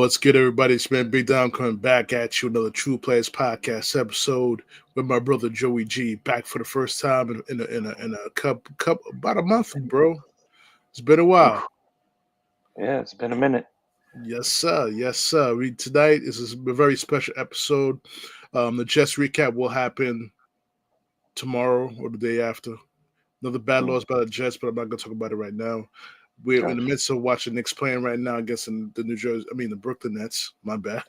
What's good, everybody? It's man Big Dom coming back at you. Another True Players podcast episode with my brother JoeyG, back for the first time in a cup about a month, bro. It's been a while. Oof. Yeah, it's been a minute. Yes, sir. Yes, sir. Tonight is a very special episode. The Jets recap will happen tomorrow or the day after. Another bad Mm, loss by the Jets, but I'm not gonna talk about it right now. We're in the gotcha. midst of watching Knicks playing right now against the Brooklyn Nets. My bad.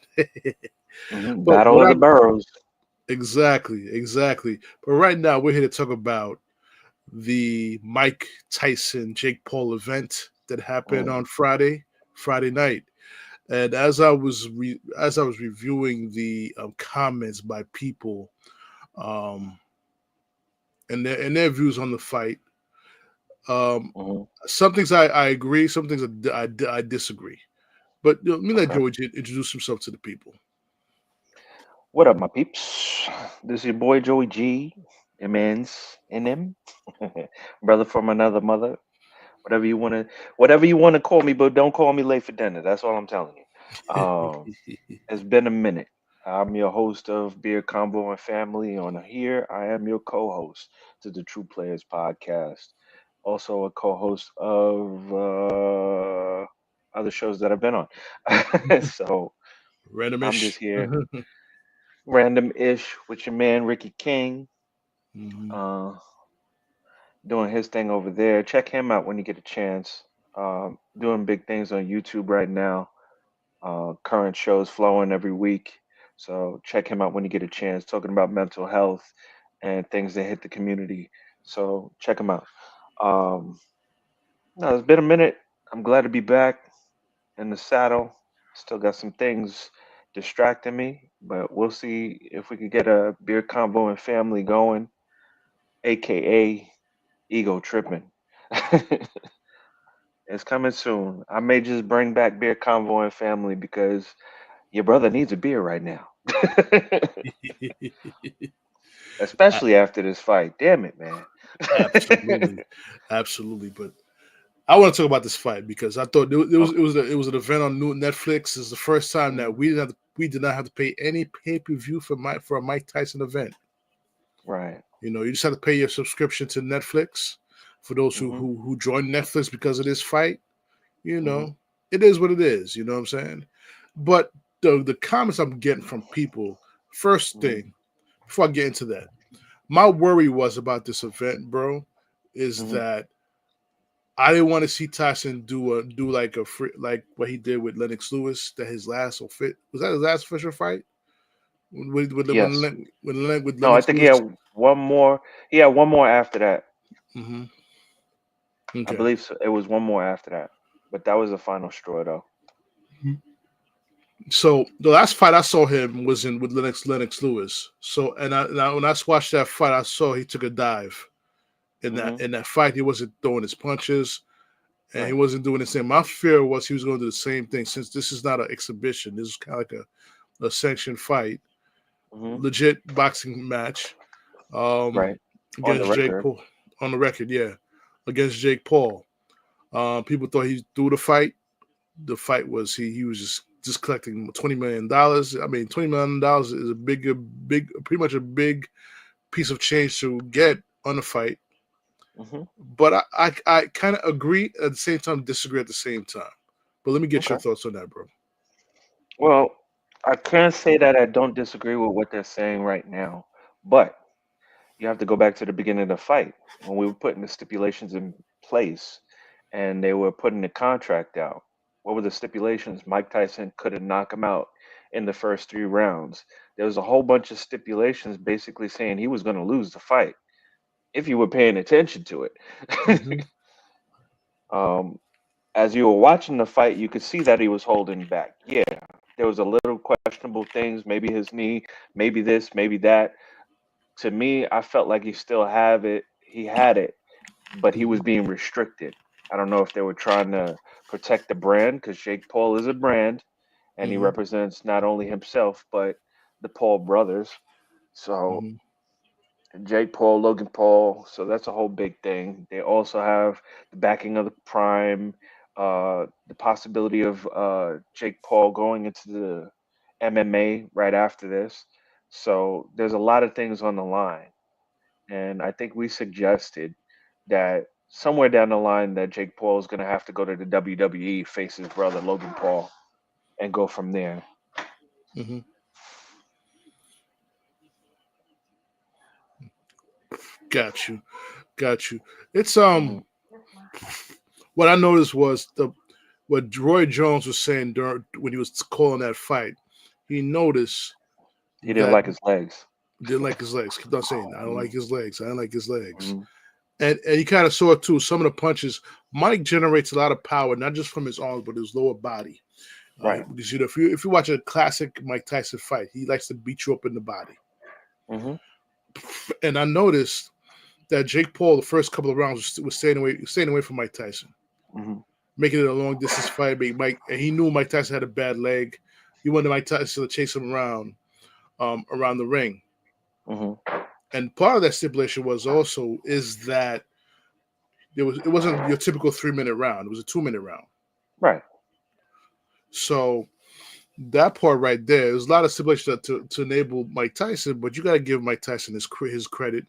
But Battle what of I the Boroughs. exactly. But right now we're here to talk about the Mike Tyson Jake Paul event that happened Mm, on Friday night. And as I was reviewing the comments by people um, and their views on the fight, um, mm, some things I agree, some things I disagree. But let me let okay. Joey introduce himself to the people. What up, my peeps? This is your boy Joey G, MNs NM, brother from another mother. Whatever you wanna call me, but don't call me late for dinner. That's all I'm telling you. It's been a minute. I'm your host of Beer Combo and Family. On here, I am your co-host to the True Players podcast. Also a co-host of other shows that I've been on. So I'm just Randomish. here, random-ish, with your man Ricky King, Mhm. uh, doing his thing over there. Check him out when you get a chance. Doing big things on YouTube right now. Current shows flowing every week. So check him out when you get a chance, talking about mental health and things that hit the community. So check him out. Um, no, it's been a minute. I'm glad to be back in the saddle. Still got some things distracting me, but we'll see if we could get a beer combo and family going, aka ego tripping. It's coming soon. I may just bring back beer convo and family because your brother needs a beer right now. A- Especially after this fight. Damn it, man. Absolutely, absolutely. But I want to talk about this fight because I thought Okay. it was an event on new Netflix. It's the first time that Mhm. we did not have to pay any pay per view for a Mike Tyson event. Right. You know, you just have to pay your subscription to Netflix. For those Hmm. who joined Netflix because of this fight, you Hmm. know, it is what it is. You know what I'm saying? But the comments I'm getting from people, first Hmm. thing before I get into that, my worry was about this event, bro, is Hmm. that I didn't want to see Tyson do like a free, like what he did with Lennox Lewis. That his last was that his last official fight Yes. With No, I Lennox think he Lewis. had one more. He had one more after that. Hmm. I Okay. believe so. It was one more after that. But that was the final straw, though. So the last fight I saw him was in with Lennox Lewis. So when I watched that fight, I saw he took a dive Hmm. in that fight. He wasn't throwing his punches and he Right. wasn't doing the same. My fear was he was going to do the same thing since this is not an exhibition. This is kind of like a sanctioned fight, Hmm. legit boxing match um, Right. On the against Jake record. Paul on the record. Yeah, against Jake Paul. People thought he threw the fight. The fight was he was just collecting $20 million. I mean, $20 million is a big, pretty much a big piece of change to get on the fight. Hmm. But I kind of agree at the same time, disagree at the same time. But let me get your Okay. thoughts on that, bro. Well, I can't say that I don't disagree with what they're saying right now, but you have to go back to the beginning of the fight when we were putting the stipulations in place and they were putting the contract out. What were the stipulations? Mike Tyson couldn't knock him out in the first 3 rounds. There was a whole bunch of stipulations basically saying he was going to lose the fight if you were paying attention to Hmm. it. um, as you were watching the fight, you could see that he was holding back. Yeah, there was a little questionable things, maybe his knee, maybe this, maybe that. To me, I felt like he still have it. He had it, but he was being restricted. I don't know if they were trying to protect the brand because Jake Paul is a brand and he Hmm. represents not only himself but the Paul brothers. So Hmm. Jake Paul, Logan Paul. So that's a whole big thing. They also have the backing of the Prime. the possibility of Jake Paul going into the MMA right after this. So there's a lot of things on the line. And I think we suggested that somewhere down the line that Jake Paul is going to have to go to the WWE, face his brother Logan Paul, and go from there. Mm-hmm. Got you. Got you. It's Hmm. what I noticed was what Roy Jones was saying during when he was calling that fight. He noticed He didn't that like his legs. didn't like his legs. Kept on saying, "I don't Hmm. like his legs. I don't like his legs." Hmm. And he kind of saw it too. Some of the punches, Mike generates a lot of power, not just from his arms, but his lower body. Right. Because if you watch a classic Mike Tyson fight, he likes to beat you up in the body. Hmm. And I noticed that Jake Paul, the first couple of rounds, was staying away from Mike Tyson, Hmm. making it a long distance fight. And he knew Mike Tyson had a bad leg. He wanted Mike Tyson to chase him around the ring. Hmm. And part of that stipulation was also is that it wasn't your typical 3 minute round. It was a 2 minute round. Right. So that part right there, there's a lot of stipulation to enable Mike Tyson, but you got to give Mike Tyson his credit.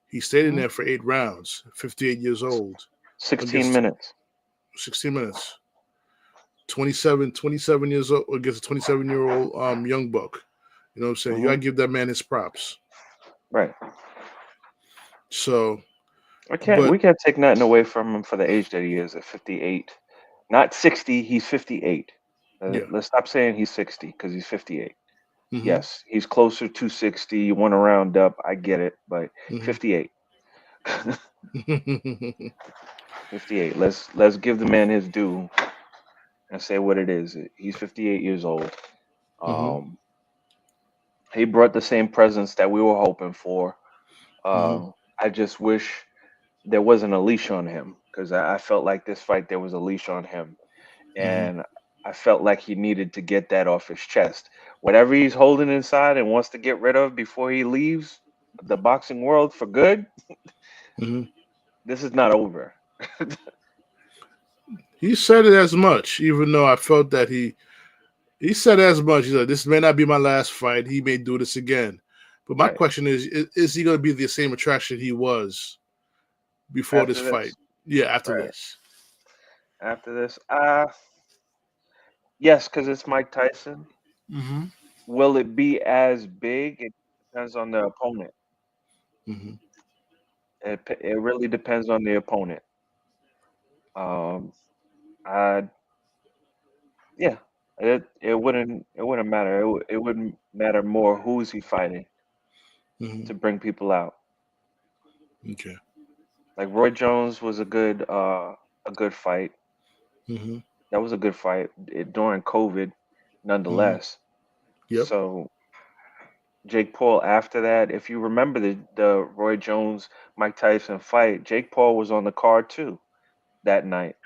He stayed in Hmm. there for 8 rounds, 58 years old, 16 against minutes. 16 minutes, 27 years old against a 27-year-old young buck. You know what I'm saying? You got to Hmm. give that man his props. Right. So, We can't but we can't take nothing away from him for the age that he is at 58. Not 60, he's 58. yeah. Let's stop saying he's 60 because he's 58. Hmm. Yes, he's closer to 60. You want to round up, I get it, but Hmm. 58. 58. Let's give the man his due and say what it is. He's 58 years old. Hmm. Um, he brought the same presence that we were hoping for. Hmm. I just wish there wasn't a leash on him because I felt like this fight there was a leash on him, Hmm. and I felt like he needed to get that off his chest. Whatever he's holding inside and wants to get rid of before he leaves the boxing world for good, Hmm. this is not over. He said it as much, even though I felt that he said as much. He said, "This may not be my last fight. He may do this again." But my Right. question is he going to be the same attraction he was before this After fight? this. Yeah, after Right. this. After this. Yes, because it's Mike Tyson. Hmm. Will it be as big? It depends on the opponent. Hmm. It really depends on the opponent. Um, I Yeah, it wouldn't matter. It wouldn't matter more who's he fighting Hmm. to bring people out. Okay. Like Roy Jones was a good fight. Hmm. That was a good fight during COVID, Hmm. nonetheless. Yep. So Jake Paul after that, if you remember the Roy Jones Mike Tyson fight, Jake Paul was on the card too that night,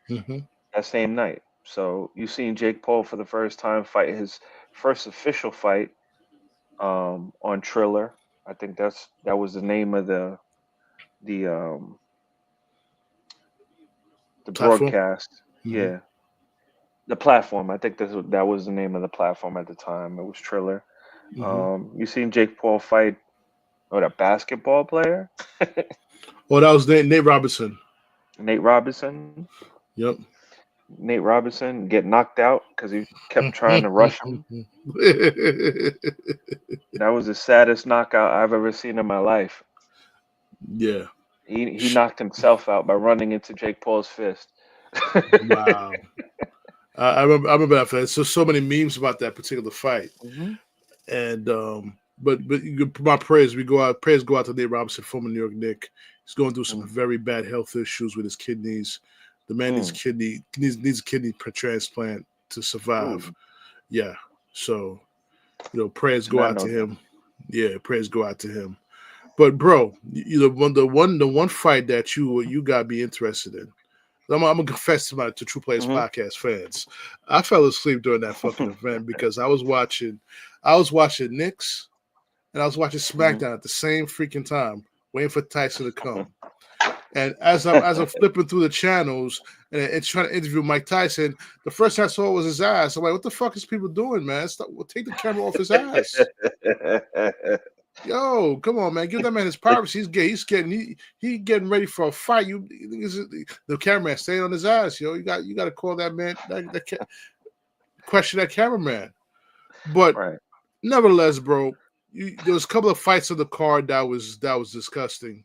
Hmm. that same night. So you seen Jake Paul for the first time fight his first official fight on Triller. I think that was the name of the um the Platform. broadcast. Hmm. Yeah, the platform. I think that was the name of the platform at the time. It was Triller. Hmm. You seen Jake Paul fight a basketball player, Oh, that was Nate Robinson. Nate Robinson. Yep. Nate Robinson get knocked out because he kept trying to rush him. That was the saddest knockout I've ever seen in my life. Yeah. He knocked himself out by running into Jake Paul's fist. Wow. I remember that fight. So many memes about that particular fight. Hmm. And but my prayers go out to Nate Robinson, former New York Knick. He's going through some very bad health issues with his kidneys. The man Mm. needs a kidney transplant to survive. Ooh, Yeah. So, prayers did go not out to know that. him. Yeah, prayers go out to him. But bro, the one fight that you got me interested in. I'm gonna confess to True Players Hmm. podcast fans. I fell asleep during that fucking event because I was watching Knicks and I was watching Hmm. SmackDown at the same freaking time, waiting for Tyson to come. And as I'm flipping through the channels and trying to interview Mike Tyson, the first thing I saw was his ass. I'm like, what the fuck is people doing, man? Stop, well, take the camera off his ass. Yo, come on, man. Give that man his privacy. He's gay. He getting ready for a fight. The cameraman staying on his ass, yo. You got to call that man question that cameraman. But Right. nevertheless, bro, there was a couple of fights on the card that was disgusting.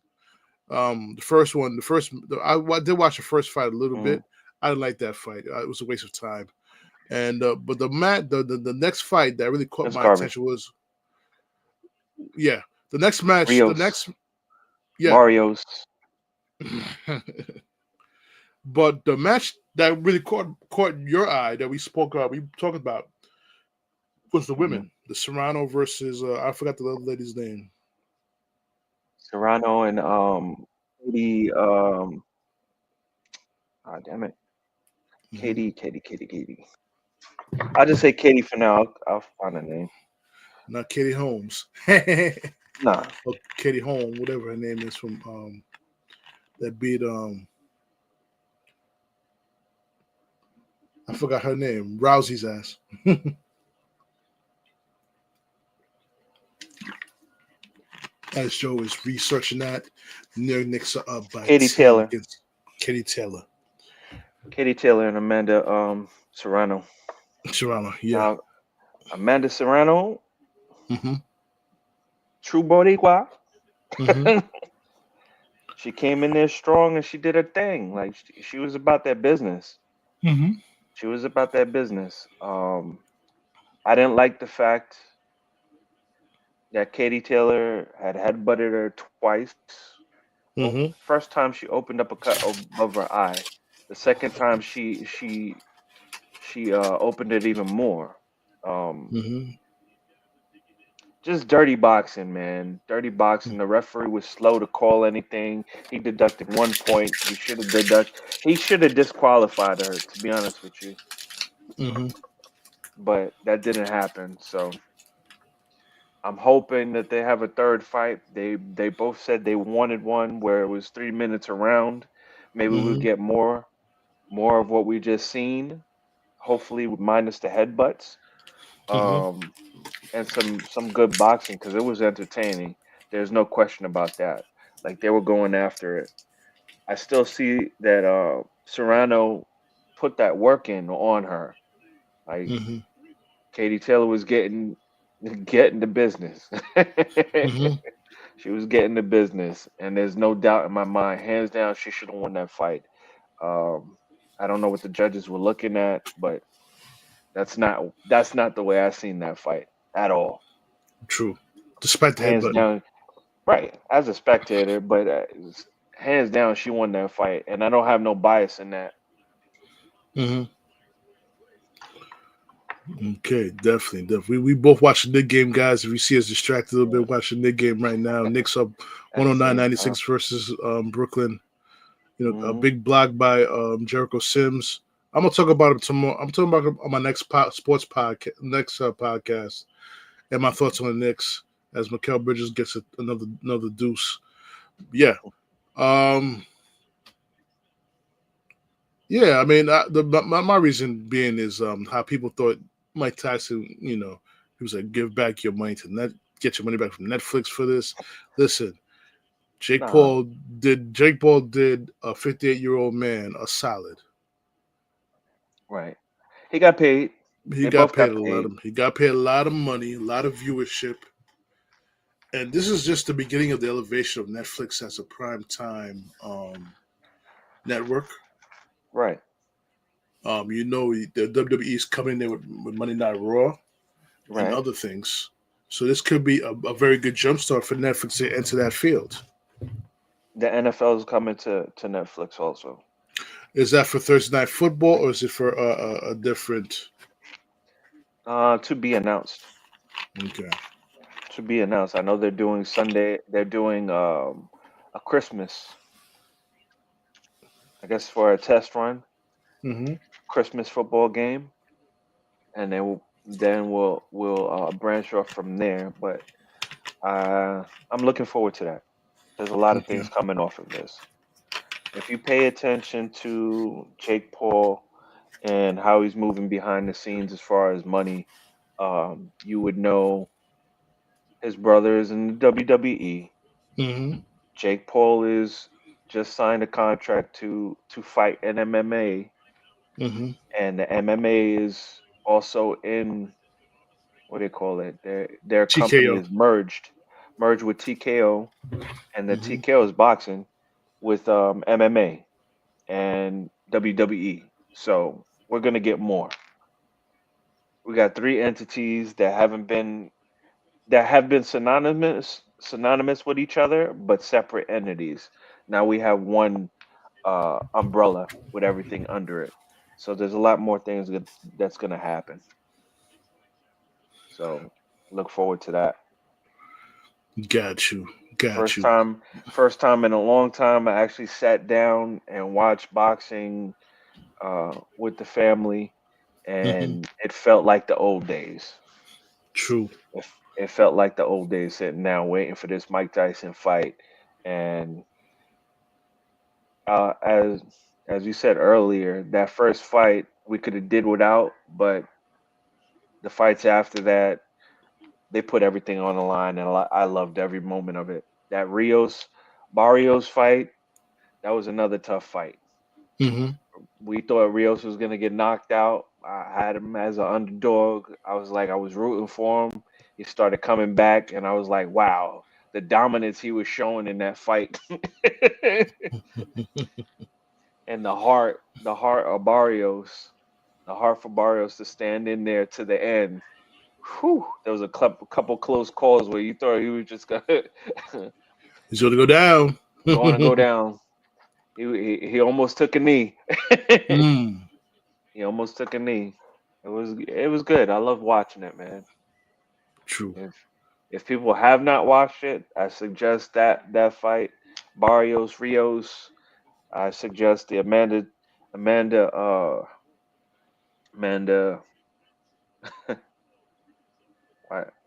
I did watch the first fight a little bit. I didn't like that fight. It was a waste of time. And but the next fight that really caught It's my garbage. attention was the next match. Rios, The next Mario's. But the match that really caught your eye that we talked about was the women. The Serrano versus I forgot the other lady's name. Serrano and Katie. Damn it, Katie. I'll just say Katie for now. I'll find a name. Not Katie Holmes. Nah. Or Katie Holmes, whatever her name is from that beat I forgot her name. Rousey's ass. As Joe is researching that, near Nick's up by Katie Taylor. Katie Taylor. Katie Taylor and Amanda Serrano. Serrano, yeah. Now, Amanda Serrano, true Boricua. She came in there strong and she did her thing. Like she was about that business. She was about that business. I didn't like the fact that Katie Taylor had headbutted her twice. Well, first time she opened up a cut above her eye. The second time she opened it even more. Just dirty boxing, man. Dirty boxing. The referee was slow to call anything. He deducted 1 point. He should have disqualified her, to be honest with you. But that didn't happen. So I'm hoping that they have a third fight. They both said they wanted one where it was 3 minutes around. Maybe we'll get more of what we just seen. Hopefully, minus the headbutts. And some good boxing because it was entertaining. There's no question about that. Like they were going after it. I still see that Serrano put that work in on her. Like Katie Taylor was getting the business. She was getting the business, and there's no doubt in my mind, hands down, she should have won that fight. I don't know what the judges were looking at, but that's not the way I seen that fight at all. True. Despite the hands headbutt. down, right? As a spectator, but hands down, she won that fight, and I don't have no bias in that. Okay, definitely. We both watch the Nick game, guys. If you see us distracted a little bit, watching the Nick game right now. Nick's up 109.96 versus Brooklyn. A big block by Jericho Sims. I'm gonna talk about him tomorrow. I'm talking about him on my next sports podcast, and my thoughts on the Knicks as Mikal Bridges gets another deuce. Yeah. Yeah, I mean, my reason being is how people thought Mike Tyson, he was like, give back your money to get your money back from Netflix for this. Listen, Jake Paul did a 58-year-old man a solid. Right. He got paid. He got paid a lot of money, a lot of viewership. And this is just the beginning of the elevation of Netflix as a prime time network. Right. The WWE is coming there with Monday Night Raw and other things. So this could be a very good jumpstart for Netflix to enter that field. The NFL is coming to Netflix also. Is that for Thursday Night Football or is it for a different? To be announced. Okay. To be announced. I know they're doing Sunday. They're doing a Christmas. I guess for a test run. Christmas football game, and then we'll branch off from there. But I'm looking forward to that. There's a lot of things coming off of this. if you pay attention to Jake Paul and how he's moving behind the scenes as far as money, you would know his brother is in the WWE. Mm-hmm. Jake Paul is just signed a contract to fight in MMA, Mm-hmm. and the MMA is also in what do they call it? Their company TKO. is merged with TKO, and the Mm-hmm. TKO is boxing with MMA and WWE. So we're gonna get more. We got three entities that have been synonymous with each other, but separate entities. Now we have one umbrella with everything under it. So there's a lot more things that's gonna happen. So look forward to that. Got you. Got First you. time, first time in a long time, I actually sat down and watched boxing with the family, Mm-hmm. and it felt like the old days. True. It felt like the old days sitting down waiting for this Mike Tyson fight. And uh, as as you said earlier, that first fight we could have did without, but the fights after that, they put everything on the line, and I loved every moment of it. That Rios Barrios fight, that was another tough fight. Mm-hmm. We thought Rios was gonna get knocked out. I had him as an underdog. I was rooting for him. He started coming back, and I was like, wow, the dominance he was showing in that fight, and the heart of Barrios, the heart for Barrios to stand in there to the end. Whew, there was a couple close calls where you thought he was just gonna He's gonna go down. going to go down. He almost took a knee. Mm. He almost took a knee. It was good. I love watching it, man. True. If if people have not watched it, I suggest that fight, Barrios Rios. I suggest the Amanda Amanda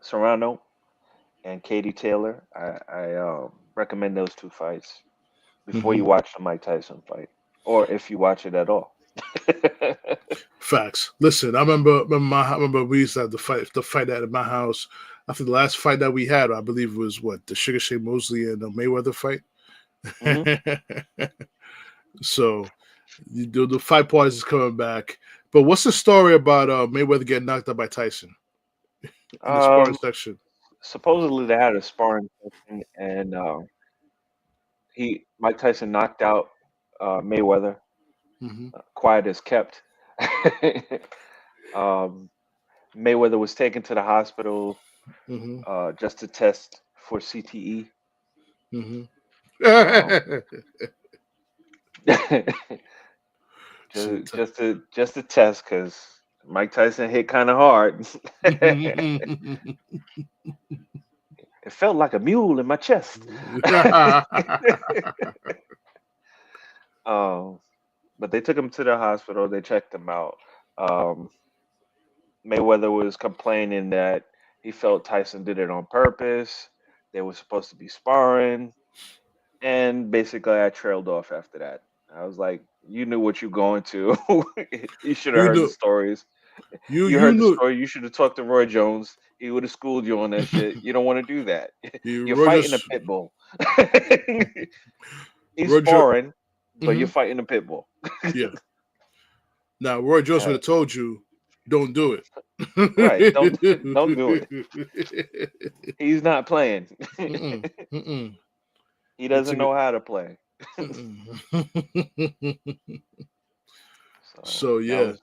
Serrano and Katie Taylor. I recommend those two fights before you Mm-hmm. watch the Mike Tyson fight, or if you watch it at all. Facts. Listen, I remember we used to have the fight at my house. I think the last fight that we had, I believe, was what the Sugar Shane Mosley and the Mayweather fight. Hmm. So the fight parties is coming back. But what's the story about Mayweather getting knocked out by Tyson in the sparring Um, section? supposedly they had a sparring session, and he Mike Tyson knocked out Mayweather. Mm-hmm. Quiet as kept. um, Mayweather was taken to the hospital Mm-hmm. just to test for CTE. Mm-hmm. Um, So just to test because Mike Tyson hit kind of hard. It felt like a mule in my chest. um, but they took him to the hospital. They checked him out. Um, Mayweather was complaining that he felt Tyson did it on purpose. They were supposed to be sparring, and basically, I trailed off after that. I was like, "You knew what you're going to. You should have you heard the knew stories. You you heard the knew story. You should have talked to Roy Jones. He would have schooled you on that shit. You don't want to do that. You're fighting a Rogers pit bull. He's Roger. sparring, but you're Hmm. fighting a pit bull. Yeah. Now Roy Jones would Uh, have told you, don't do right? Don't do it. it. He's not playing. Mm-mm, mm-mm. He He doesn't took it. know how to play. Mm-mm. So So that yeah.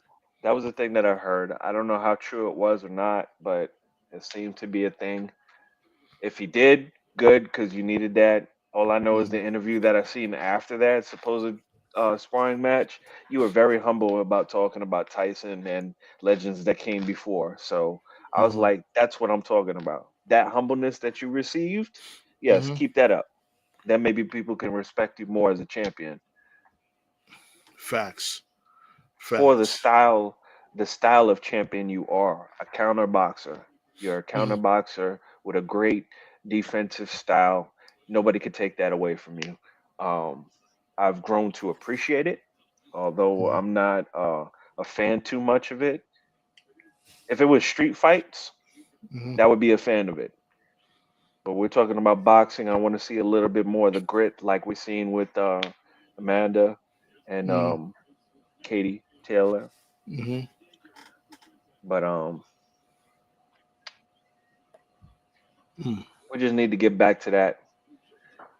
was the thing that I heard. I don't know how true it was or not, but it seemed to be a thing. If he did, good, because you needed that. All I know is the Mhm, interview that I seen after that supposed sparring match. You were very humble about talking about Tyson and legends that came before. So I was mhm, like, that's what I'm talking about. That humbleness that you received, yes, mhm. keep that up. Then maybe people can respect you more as a champion Facts. for Facts. the style of champion you are, a counter boxer. You're a counter Mhm, boxer with a great defensive style. Nobody could take that away from you. Um, I've grown to appreciate it, although Mm-hmm. I'm not a fan too much of it. If it was street fights, Mm-hmm. that would be a fan of it. But we're talking about boxing. I want to see a little bit more of the grit, like we're seeing with Amanda and Katie Taylor. Mm-hmm. But Mm. we just need to get back to that.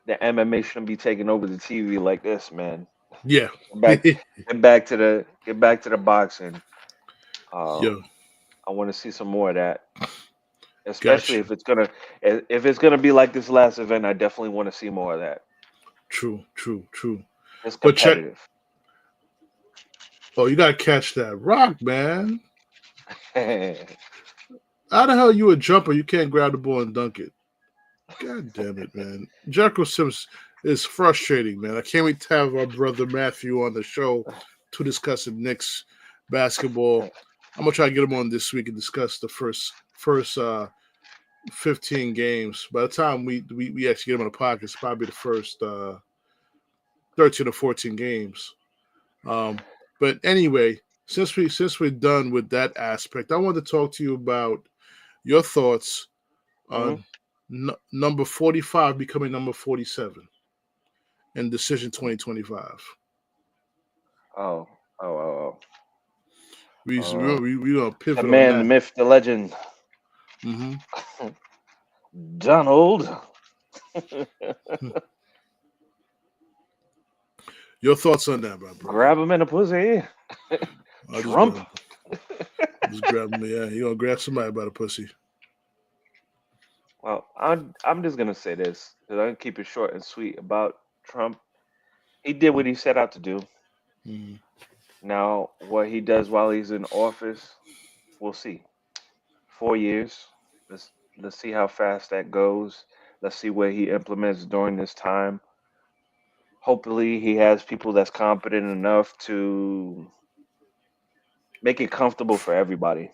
The MMA shouldn't be taking over the TV like this, man. Yeah. Get back, get back to the boxing. Yo, Um, I want to see some more of that, especially gotcha. if it's gonna be like this last event. I definitely want to see more of that. True, true, true. It's But check. competitive. Oh, you gotta catch that rock, man. How the hell you a jumper? You can't grab the ball and dunk it. God damn it, man. Jericho Sims is frustrating, man. I can't wait to have our brother Matthew on the show to discuss the Knicks basketball. I'm gonna try to get him on this week and discuss the first 15 games. By the time we actually get him on the podcast, it's probably the first 13 or 14 games. Um, but anyway, since we're done with that aspect, I want to talk to you about your thoughts Hmm. on number 45 becoming number 47 in decision 2025. Oh, oh, oh, We oh. we gonna The pivot on man, the that. myth, the legend, Hmm. Donald. Your thoughts on that, my brother? Grab him in the pussy. I just Trump. grab me. Yeah, you gonna grab somebody by the pussy? Well, I'm just gonna say this because I can keep it short and sweet about Trump. He did what he set out to do. Mm-hmm. Now, what he does while he's in office, we'll see. 4 years. Let's see how fast that goes. Let's see what he implements during this time. Hopefully, he has people that's competent enough to make it comfortable for everybody.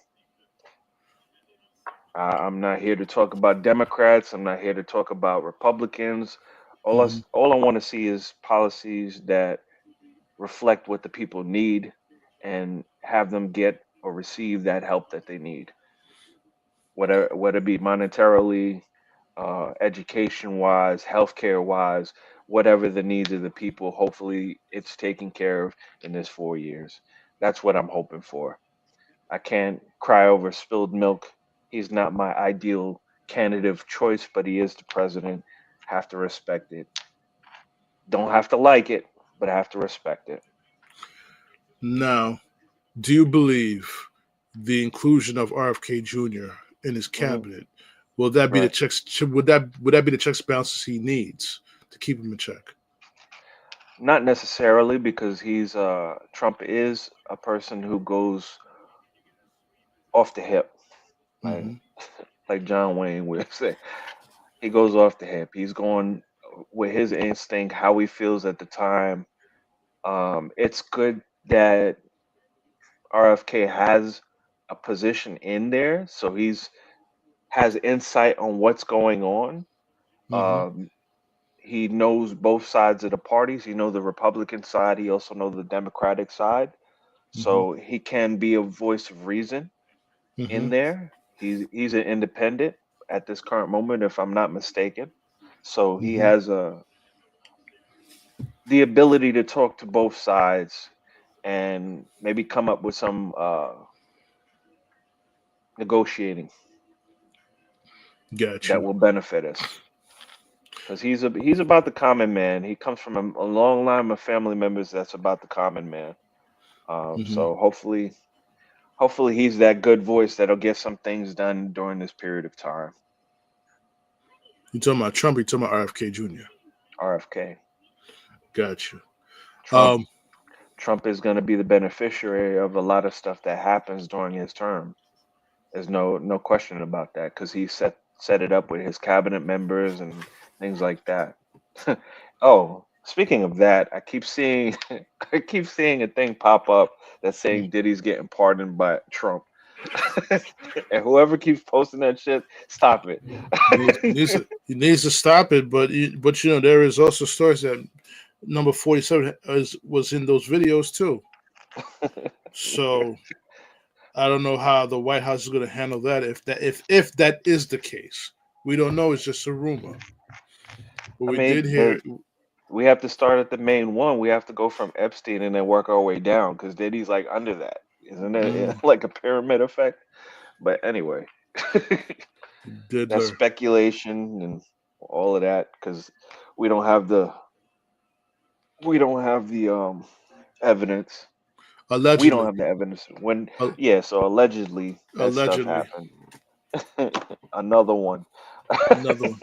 I'm not here to talk about Democrats. I'm not here to talk about Republicans. Mm-hmm. All I want to see is policies that reflect what the people need and have them get or receive that help that they need, whether it be monetarily, education wise, healthcare wise, whatever the needs of the people. Hopefully, it's taken care of in this 4 years. That's what I'm hoping for. I can't cry over spilled milk. He's not my ideal candidate of choice, but he is the president. Have to respect it. Don't have to like it, but I have to respect it. Now, do you believe the inclusion of RFK Jr. in his Hmm. cabinet will that be the Right. checks? Would that be the checks and balances he needs to keep him in check? Not necessarily because he's Trump is a person who goes off the hip, like Mm-hmm. like John Wayne would say. He goes off the hip. He's going with his instinct, how he feels at the time. It's good that RFK has a position in there, so he's has insight on what's going on. Mm-hmm. Um, he knows both sides of the parties. He knows the Republican side. He also knows the Democratic side. Mm-hmm. So he can be a voice of reason Mm-hmm. in there. He's an independent at this current moment, if I'm not mistaken. So he Mm-hmm. has the ability to talk to both sides and maybe come up with some negotiating Got that you. will benefit us. Because he's about the common man. He comes from a long line of family members that's about the common man. Mm-hmm. So hopefully he's that good voice that'll get some things done during this period of time. You talking about Trump? You talking about RFK Jr.? RFK. Got you. Trump Um. Trump is going to be the beneficiary of a lot of stuff that happens during his term. There's no question about that because he set it up with his cabinet members and things like that. Oh, speaking of that, I keep seeing I keep seeing a thing pop up that's saying Diddy's getting pardoned by Trump. And whoever keeps posting that shit, stop it. He needs to stop it, but there is also stories that number 47 was in those videos too. So I don't know how the White House is going to handle that if that is the case. We don't know. It's just a rumor. But I we did mean, hear. we have to start at the main one. We have to go from Epstein and then work our way down because Diddy's like under that, isn't it? Mm, Like a pyramid effect. But anyway, that's Diddler. speculation and all of that because we don't have the we don't have the evidence. We don't Allegedly. have the evidence when Al- yeah. So allegedly that stuff Allegedly. happened. Another one. Another one.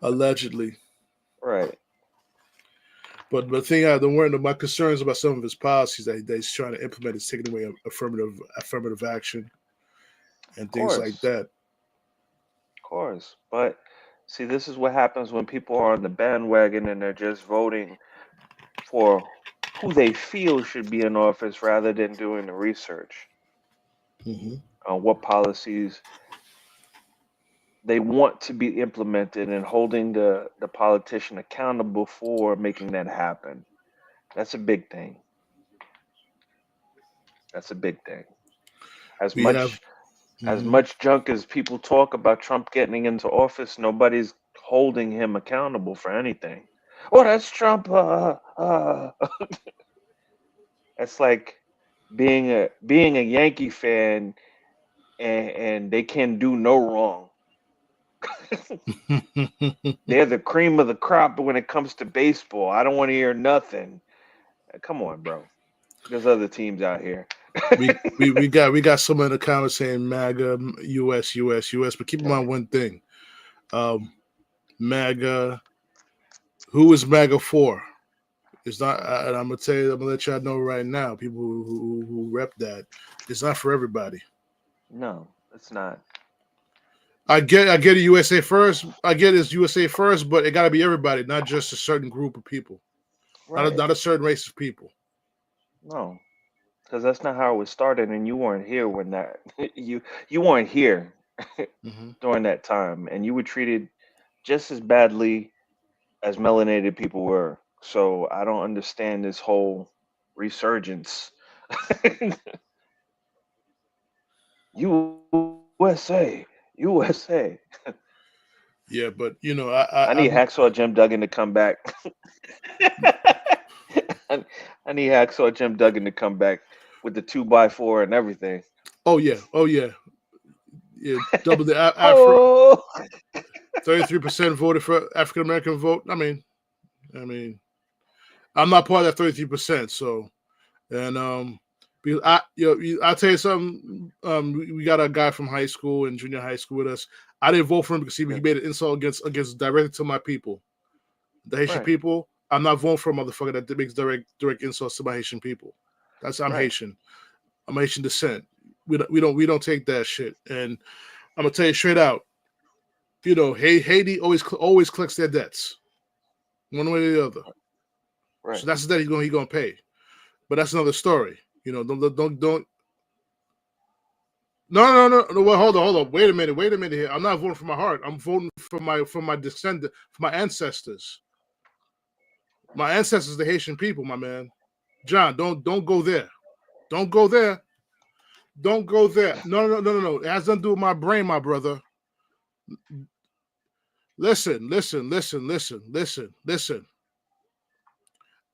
Allegedly. Right. But the thing the one of my concerns about some of his policies that he's trying to implement is taking away affirmative action and Of things like course. that. Of course. But see, this is what happens when people are on the bandwagon and they're just voting for who they feel should be in office rather than doing the research Hmm. on what policies they want to be implemented and holding the politician accountable for making that happen. That's a big thing. That's a big thing. As We have. much as Hmm. much junk as people talk about Trump getting into office, nobody's holding him accountable for anything. Oh, that's Trump. That's like being a Yankee fan and they can do no wrong. They're the cream of the crop when it comes to baseball. I don't want to hear nothing. Come on, bro. There's other teams out here. we got someone in the comments saying MAGA, US, US, US. But keep in mind Right, one thing: um, MAGA. Who is MAGA for? It's not, and I'm gonna tell you, I'm gonna let y'all know right now. People who rep that, it's not for everybody. no, it's not. I get a USA first. I get it's USA first, but it got to be everybody, not just a certain group of people, Right. not a certain race of people. No, because that's not how it was started, and you weren't here when that you weren't here Hmm. during that time, and you were treated just as badly as melanated people were. So I don't understand this whole resurgence. USA, USA. Yeah, but I need Hacksaw Jim Duggan to come back. I I need Hacksaw Jim Duggan to come back with the 2x4 and everything. oh yeah, yeah. Double the Afro. Oh, 33% voted for African American vote. I mean, I'm not part of that 33%. So, and because I'll tell you something. We got a guy from high school and junior high school with us. I didn't vote for him because he yeah, made an insult against directed to my people, the Haitian right, people. I'm not voting for a motherfucker that makes direct insults to my Haitian people. I'm right. Haitian. I'm Haitian descent. We don't take that shit. And I'm gonna tell you straight out. Haiti always collects their debts, one way or the other. So Right. that's the debt he's gonna pay. But that's another story. Don't. No. Well, hold on. Wait a minute here. I'm not voting for my heart. I'm voting for my descendant, for my ancestors. My ancestors, the Haitian people, my man. John, don't go there. Don't go there. Don't go there. No. It has nothing to do with my brain, my brother. Listen.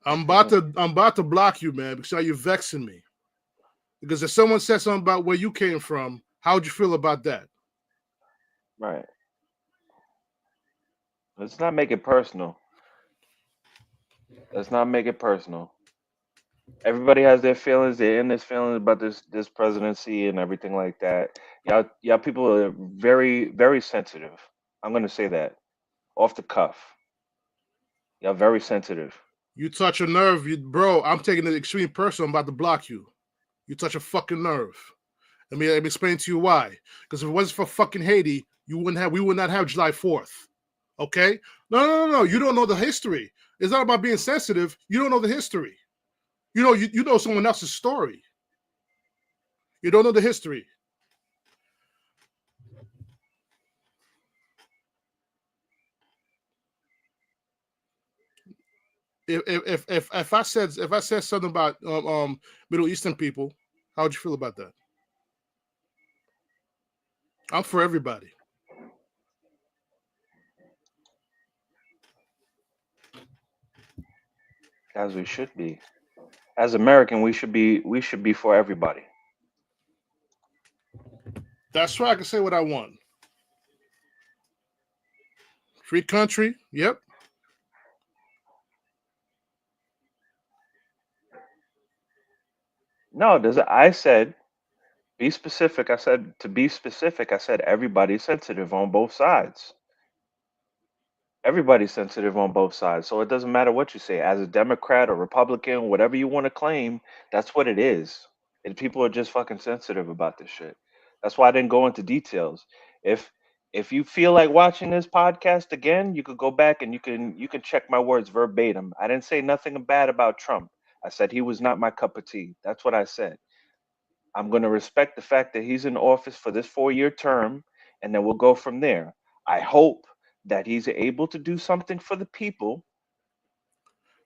I'm about to block you, man, because now you're vexing me. Because if someone said something about where you came from, how would you feel about that? Right. Let's not make it personal. Let's not make it personal. Everybody has their feelings. They're in this feelings about this presidency and everything like that. Y'all people are very very sensitive. I'm gonna say that off the cuff. Y'all very sensitive. You touch a nerve, bro. I'm taking it extreme personal. I'm about to block you. You touch a fucking nerve. Let me explain to you why. Because if it wasn't for fucking Haiti, we would not have July 4th. Okay? No. You don't know the history. It's not about being sensitive. You don't know the history. You know someone else's story. You don't know the history. if I said something about Middle Eastern people, how would you feel about that? I'm for everybody. As we should be. As American, we should be for everybody. That's why I can say what I want. Free country. Yep. No, does it, I said be specific. I said to be specific. I said everybody's sensitive on both sides. Everybody's sensitive on both sides. So it doesn't matter what you say. As a Democrat or Republican, whatever you want to claim, that's what it is. And people are just fucking sensitive about this shit. That's why I didn't go into details. If if you feel like watching this podcast again, you could go back and you can check my words verbatim. I didn't say nothing bad about Trump. I said he was not my cup of tea. That's what I said. I'm going to respect the fact that he's in office for this 4 year term, and then we'll go from there. I hope that he's able to do something for the people,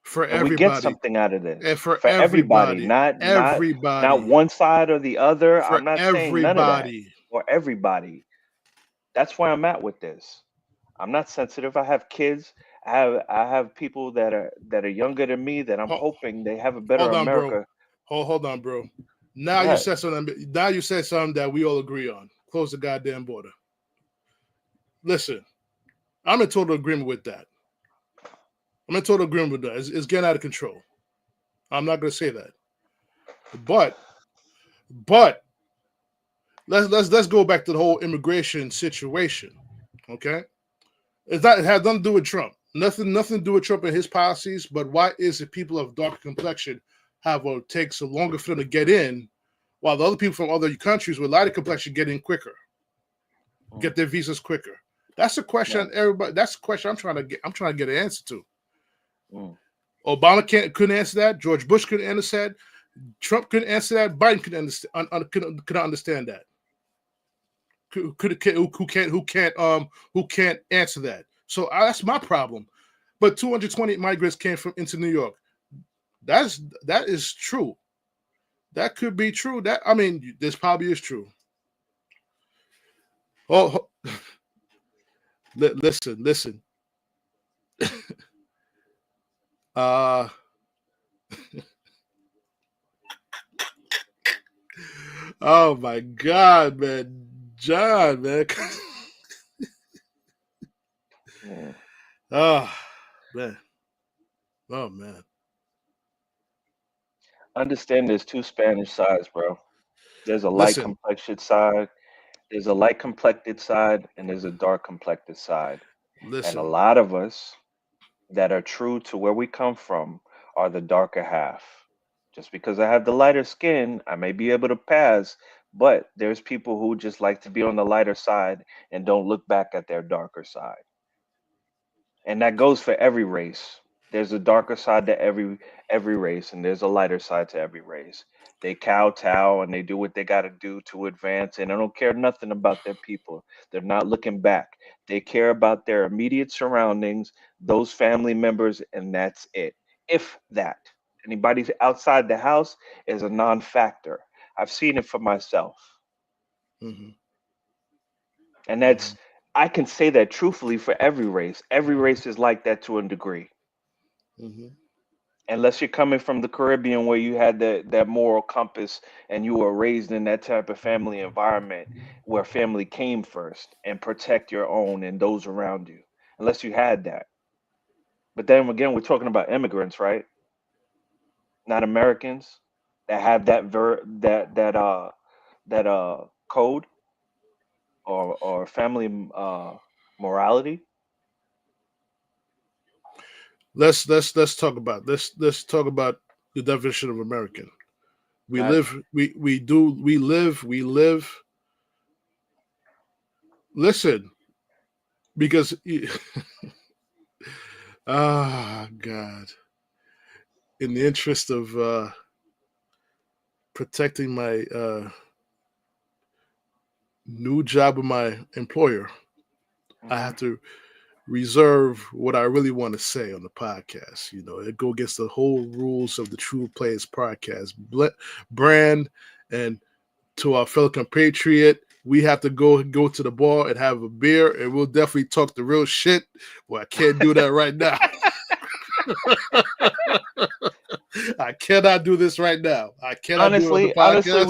For and we get everybody. something out of And this for for everybody, everybody. not Everybody. one side or the other. For I'm not saying none of that. everybody. For everybody. That's where I'm at with this. I'm not sensitive. I have kids. I have people that are younger than me that I'm Ho- hoping they have a better Hold on, bro. America. Hold on, bro. Now Go you ahead. said something. Now you said something that we all agree on. Close the goddamn border. Listen, I'm in total agreement with that. I'm in total agreement with that. It's getting out of control. I'm not going to say that, but but let's go back to the whole immigration situation. Okay, it had nothing to do with Trump. Nothing to do with Trump and his policies. But why is it people of darker complexion have or takes so longer for them to get in, while the other people from other countries with lighter complexion get in quicker, Mm, get their visas quicker? That's a question right. everybody. That's a question I'm trying to get. I'm trying to get an answer to. Mm, Obama couldn't answer that. George Bush couldn't answer that. Trump couldn't answer that. Biden couldn't understand. Couldn't understand that. Who can't answer that? So that's my problem. But 220 migrants came from into New York. That is true. That could be true. That I mean, this probably is true. Oh, listen. Uh, oh my God, man, John, man. mm. Oh man, oh man. Understand there's two Spanish sides, bro. There's a light Listen, complected side, there's a light complected side, and there's a dark complected side. And a listen. lot of us that are true to where we come from are the darker half. Just because I have the lighter skin, I may be able to pass, but there's people who just like to be on the lighter side and don't look back at their darker side. And that goes for every race. There's a darker side to every race, and there's a lighter side to every race. They kowtow and they do what they got to do to advance, and they don't care nothing about their people. They're not looking back. They care about their immediate surroundings, those family members, and that's it. If that. Anybody outside the house is a non-factor. I've seen it for myself, Hmm. and Hmm. that's I can say that truthfully for every race. Every race is like that to a degree. Hmm. Unless you're coming from the Caribbean where you had that moral compass and you were raised in that type of family environment where family came first and protect your own and those around you. Unless you had that. But then again, we're talking about immigrants, right? Not Americans that have that code or family morality. Let's talk about let's talk about the definition of American. We That live. We live. Listen, because ah God, in the interest of protecting my new job with my employer, I hmm have to. reserve what I really want to say on the podcast. You know, it go against the whole rules of the True Players podcast brand. And to our fellow compatriot, we have to go to the bar and have a beer, and we'll definitely talk the real shit. Well, I can't do that right now. I cannot do this right now. I cannot do it on the Honestly, podcast.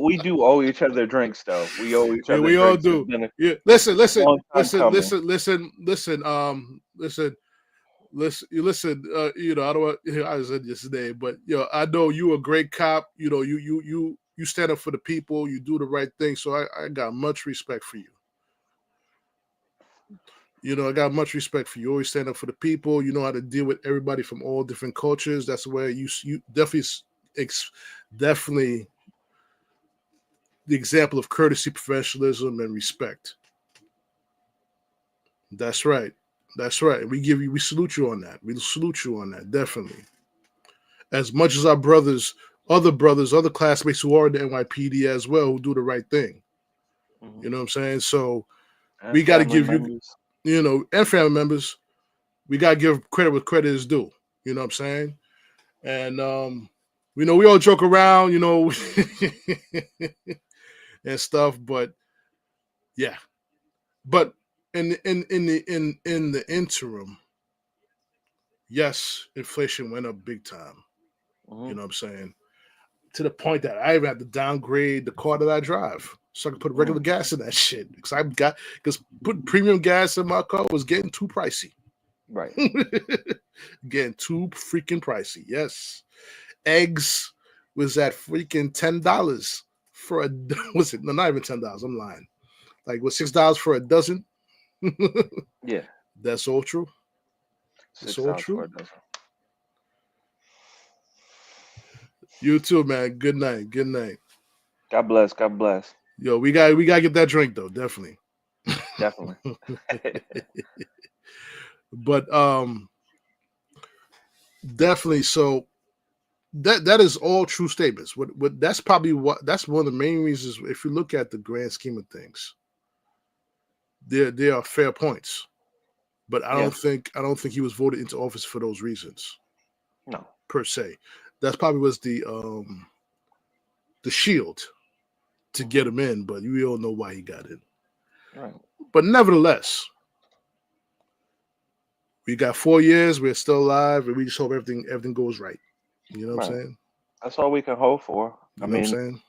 we do owe each other drinks, though. We owe each Yeah, other we all drinks. It's do. been a Yeah, listen, long time coming. listen. You know, I don't want I said this name, but you know, I know you a great cop. You know, you stand up for the people. You do the right thing. So I got much respect for you. You know, I got much respect for you. You always stand up for the people. You know how to deal with everybody from all different cultures. That's the way you definitely the example of courtesy, professionalism, and respect. That's right. That's right. We salute you on that. We salute you on that, definitely. As much as our brothers, other classmates who are in the NYPD as well, who do the right thing. Mhm. You know what I'm saying? So And we got to family give you, members. you know, and family members, we got to give credit where credit is due. You know what I'm saying? And we know we all joke around, you know, and stuff, but yeah. But in the interim, yes, inflation went up big time. You Mhm. know what I'm saying? To the point that I even had to downgrade the car that I drive so I could put regular gas in that shit. Because putting premium gas in my car was getting too pricey. Right. Getting too freaking pricey. Yes. Eggs was at freaking $10 for a was it? No, not even $10. I'm lying. Like what, $6 for a dozen? Yeah. That's all true. It's all $6 for true. a dozen. You too, man. Good night. Good night. God bless. God bless. Yo, we gotta get that drink though, definitely. Definitely. But definitely. So that is all true statements. What that's probably that's one of the main reasons. If you look at the grand scheme of things, there are fair points. But Yeah. I don't think he was voted into office for those reasons No. per se. That's probably was the shield to Mhm. get him in. But we all know why he got in. Right. But nevertheless, we got 4 years. We're still alive, and we just hope everything goes right. You know what I'm Right. saying? That's all we can hope for. I You know what I'm mean, saying?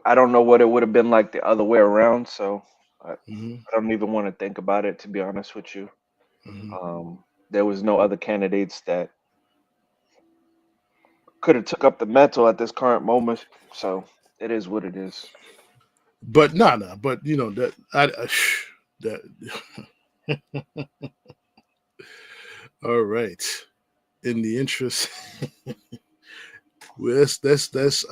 I don't know what it would have been like the other way around, so Hmm. I don't even want to think about it, to be honest with you. Hmm. There was no other candidates that could have took up the mantle at this current moment, so it is what it is. But nah. But you know that that. All right. In the interest, well, let's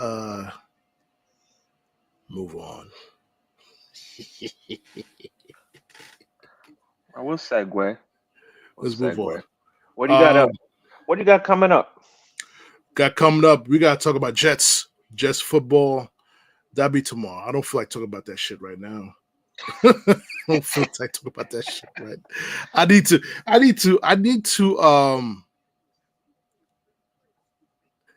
move on. I will segue. We'll Let's move on. segue. What do you got Um, up? What do you got coming up? got coming up. We gotta talk about Jets football. That'll be tomorrow. I don't feel like talking about that shit right now. I don't feel like talking about that shit right. I need to.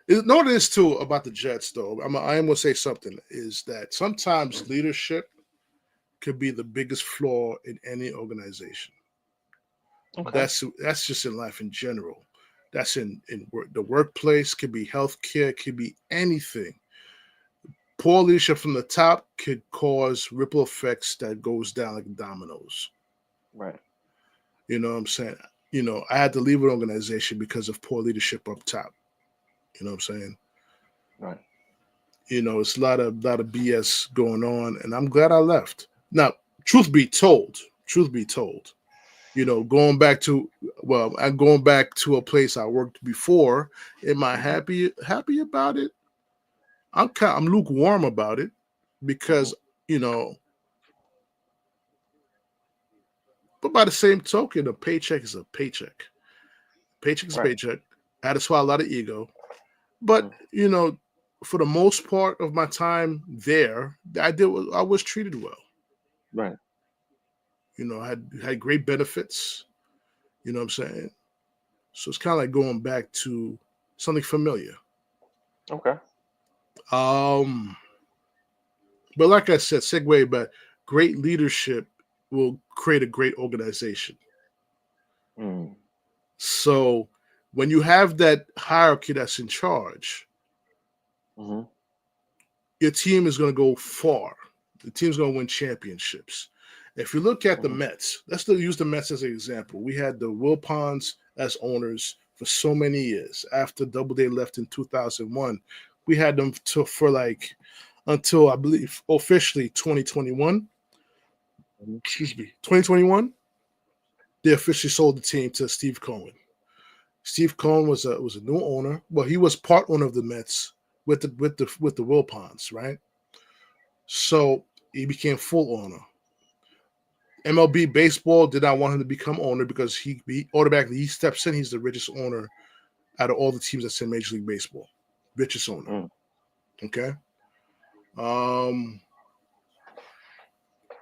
Know this too about the Jets, though. I am gonna say something. Is that sometimes leadership could be the biggest flaw in any organization. Okay. That's just in life in general. That's in the workplace. Could be healthcare. Could be anything. Poor leadership from the top could cause ripple effects that goes down like dominoes. Right. You know what I'm saying? You know, I had to leave an organization because of poor leadership up top. You know what I'm saying? Right. You know, it's a lot of BS going on, and I'm glad I left. Now, truth be told, you know, I'm going back to a place I worked before. Am I Mhm. happy about it? I'm lukewarm about it Mhm. because you know, but by the same token, a paycheck is a paycheck. Paycheck is a Right. paycheck. I had to swallow a lot of ego, but Mhm. you know, for the most part of my time there, I was treated well. Right. had great benefits. You know what I'm saying? So it's kind of like going back to something familiar. Okay. But like I said, segue, but great leadership will create a great organization. Mm. So when you have that hierarchy that's in charge, Mm-hmm. your team is going to go far. The team's going to win championships. If you look at the Mm-hmm. Mets, let's use the Mets as an example. We had the Wilpons as owners for so many years. After Doubleday left in 2001, we had them until I believe officially 2021. Mm-hmm. Excuse me, 2021. They officially sold the team to Steve Cohen. Steve Cohen was a new owner. Well, he was part owner of the Mets with the Wilpons, right? So he became full owner. MLB baseball did not want him to become owner because he automatically he steps in. He's the richest owner out of all the teams that's in Major League Baseball. Richest owner. Mm. Okay.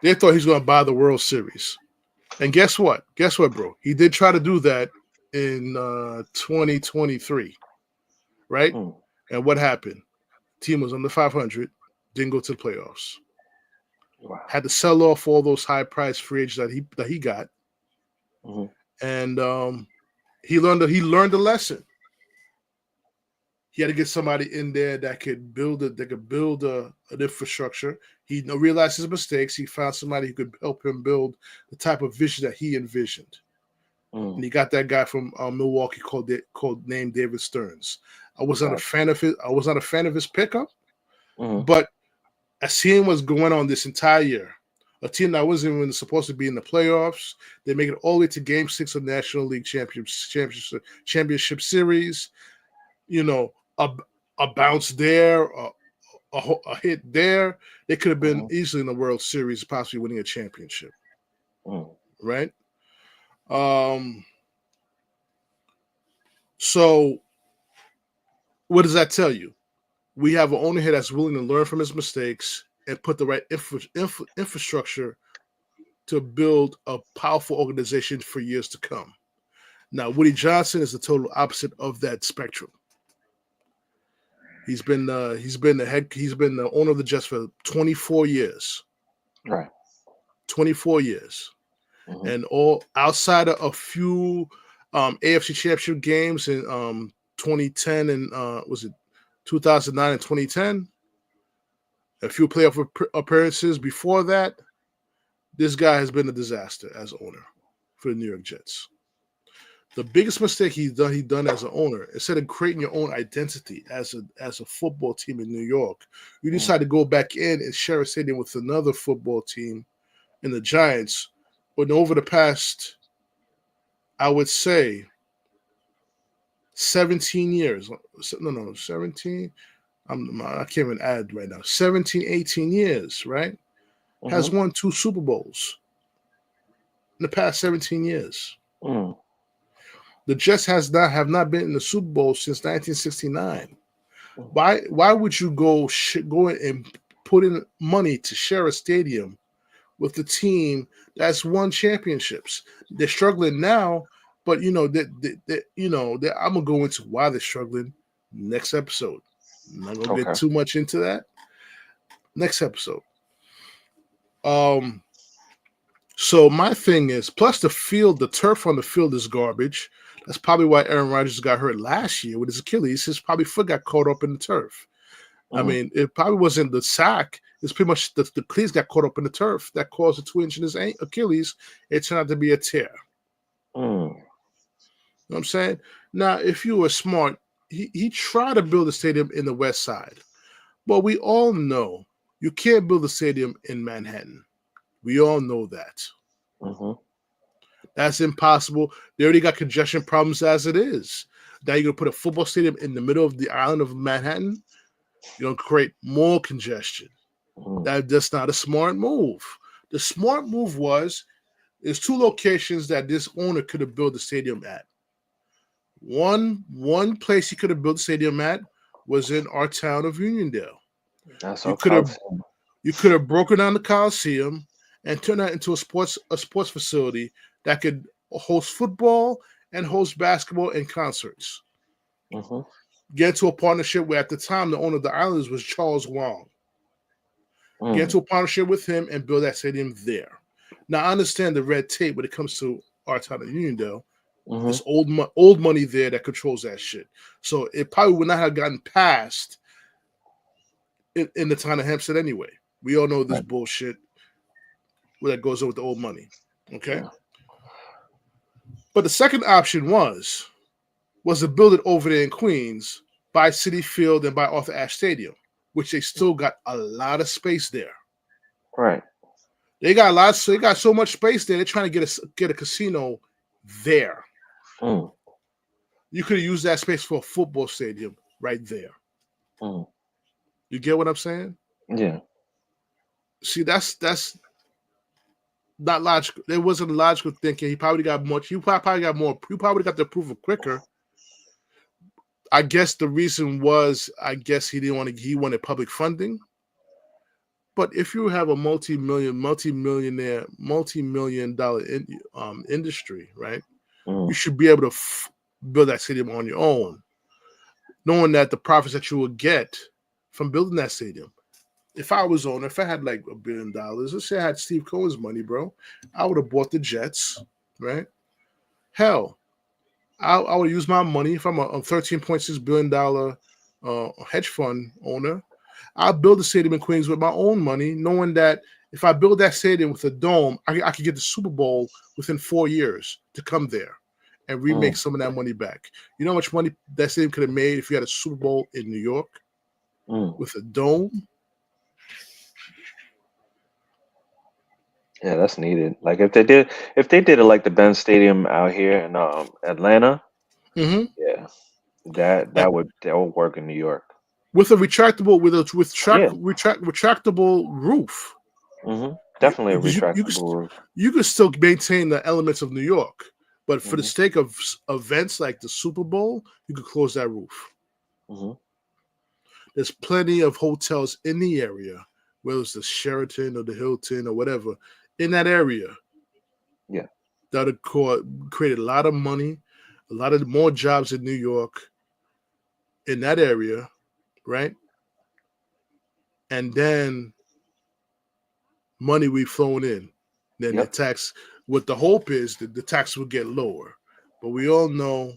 They thought he was going to buy the World Series, and guess what? Guess what, bro? He did try to do that in 2023, right? Mm. And what happened? Team was under 500, didn't go to the playoffs. Wow. Had to sell off all those high price free agents that he got, Mm-hmm. and he learned the lesson. He had to get somebody in there that could build an infrastructure. He realized his mistakes. He found somebody who could help him build the type of vision that he envisioned. Mm. And he got that guy from Milwaukee named David Stearns. I was not a Gotcha. fan of his. I was not a fan of his pickup, Mm-hmm. but as seeing what's going on this entire year, a team that wasn't even supposed to be in the playoffs, they make it all the way to Game 6 of the National League Championship Series. You know, a bounce there, a hit there. They could have been Mm-hmm. easily in the World Series, possibly winning a championship, Mm. right? So what does that tell you? We have an owner here that's willing to learn from his mistakes and put the right infrastructure to build a powerful organization for years to come. Now, Woody Johnson is the total opposite of that spectrum. He's been the owner of the Jets for 24 years. Right. 24 years. Mm-hmm. And all outside of a few AFC Championship games in 2010 and was it 2009 and 2010, a few playoff appearances before that, this guy has been a disaster as owner for the New York Jets. The biggest mistake he done as an owner, instead of creating your own identity as a football team in New York, you decide to go back in and share a stadium with another football team in the Giants. But over the past, I would say, 17 years. No, 17. I can't even add right now. 17, 18 years, right? Mm-hmm. Has won 2 Super Bowls in the past 17 years. Mm. The Jets have not been in the Super Bowl since 1969. Mm. Why would you go and put in money to share a stadium with the team that's won championships? They're struggling now, but I'm gonna go into why they're struggling next episode. I'm not gonna get too much into that. Next episode. So my thing is, plus the turf on the field is garbage. That's probably why Aaron Rodgers got hurt last year with his Achilles. His probably foot got caught up in the turf. I mean, it probably wasn't the sack. It's pretty much the cleats got caught up in the turf that caused a twinge in his Achilles. It turned out to be a tear. You know what I'm saying? Now, if you were smart, he tried to build a stadium in the West Side. But we all know you can't build a stadium in Manhattan. We all know that. Mm-hmm. That's impossible. They already got congestion problems as it is. Now you're going to put a football stadium in the middle of the island of Manhattan. You're going to create more congestion. Mm-hmm. That's not a smart move. The smart move there's 2 locations that this owner could have built the stadium at. One place he could have built the stadium at was in our town of Uniondale. That's You could have broken down the Coliseum and turn that into a sports facility that could host football and host basketball and concerts. Mhm. Get into a partnership where at the time the owner of the Islanders was Charles Wang. Get Mm. into a partnership with him and build that stadium there. Now I understand the red tape when it comes to our town of Uniondale. Mhm. There's old money there that controls that shit. So it probably would not have gotten passed in the town of Hempstead anyway. We all know this Right. bullshit that goes on with the old money. Okay. Yeah. But the second option was to build it over there in Queens by City Field and by Arthur Ashe Stadium, which they still got a lot of space there. Right. They got a lot, so they got so much space there. They're trying to get a casino there. Mm. You could have used that space for a football stadium right there. Mm. You get what I'm saying? Yeah. See, that's not logical. There wasn't logical thinking. He probably got much. You probably got more. You probably got the approval quicker. I guess the reason was, I guess he didn't want to. He wanted public funding. But if you have a multi-million dollar industry, right? You Mm. should be able to build that stadium on your own, knowing that the profits that you will get from building that stadium. If I was owner, if I had like $1 billion, let's say I had Steve Cohen's money, bro, I would have bought the Jets, right? Hell, I would use my money. If I'm a $13.6 billion hedge fund owner, I'll build a stadium in Queens with my own money, knowing that if I build that stadium with a dome, I could get the Super Bowl within 4 years to come there and remake Mm. some of that money back. You know how much money that stadium could have made if you had a Super Bowl in New York Mm. with a dome? Yeah, that's needed. Like if they did it like the Ben Stadium out here in Atlanta, Mm-hmm. yeah, that would work in New York. With a retractable, Yeah. retractable roof. Definitely a Because retractable roof. you could still maintain the elements of New York, but for the Hmm. sake of events like the Super Bowl, you could close that roof. Hmm. There's plenty of hotels in the area, whether it's the Sheraton or the Hilton or whatever, in that area Yeah. that would create a lot of money, a lot of more jobs in New York in that area, right? And then money we flown in. Then the Yep. tax, what the hope is that the tax will get lower. But we all know,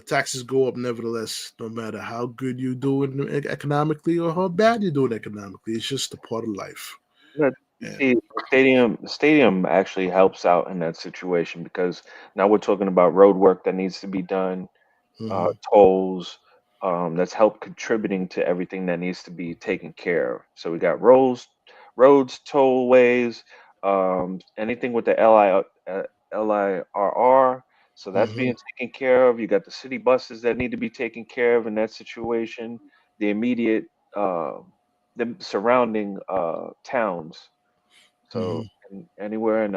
taxes go up nevertheless, no matter how good you do economically or how bad you're doing economically. It's just a part of life. But And see, the stadium actually helps out in that situation because now we're talking about road work that needs to be done, mhm, tolls, that's help contributing to everything that needs to be taken care of. So we got roads, tollways, anything with the LIRR. So that's mhm, being taken care of. You got the city buses that need to be taken care of in that situation. The immediate, uh, the surrounding towns. So mhm, anywhere in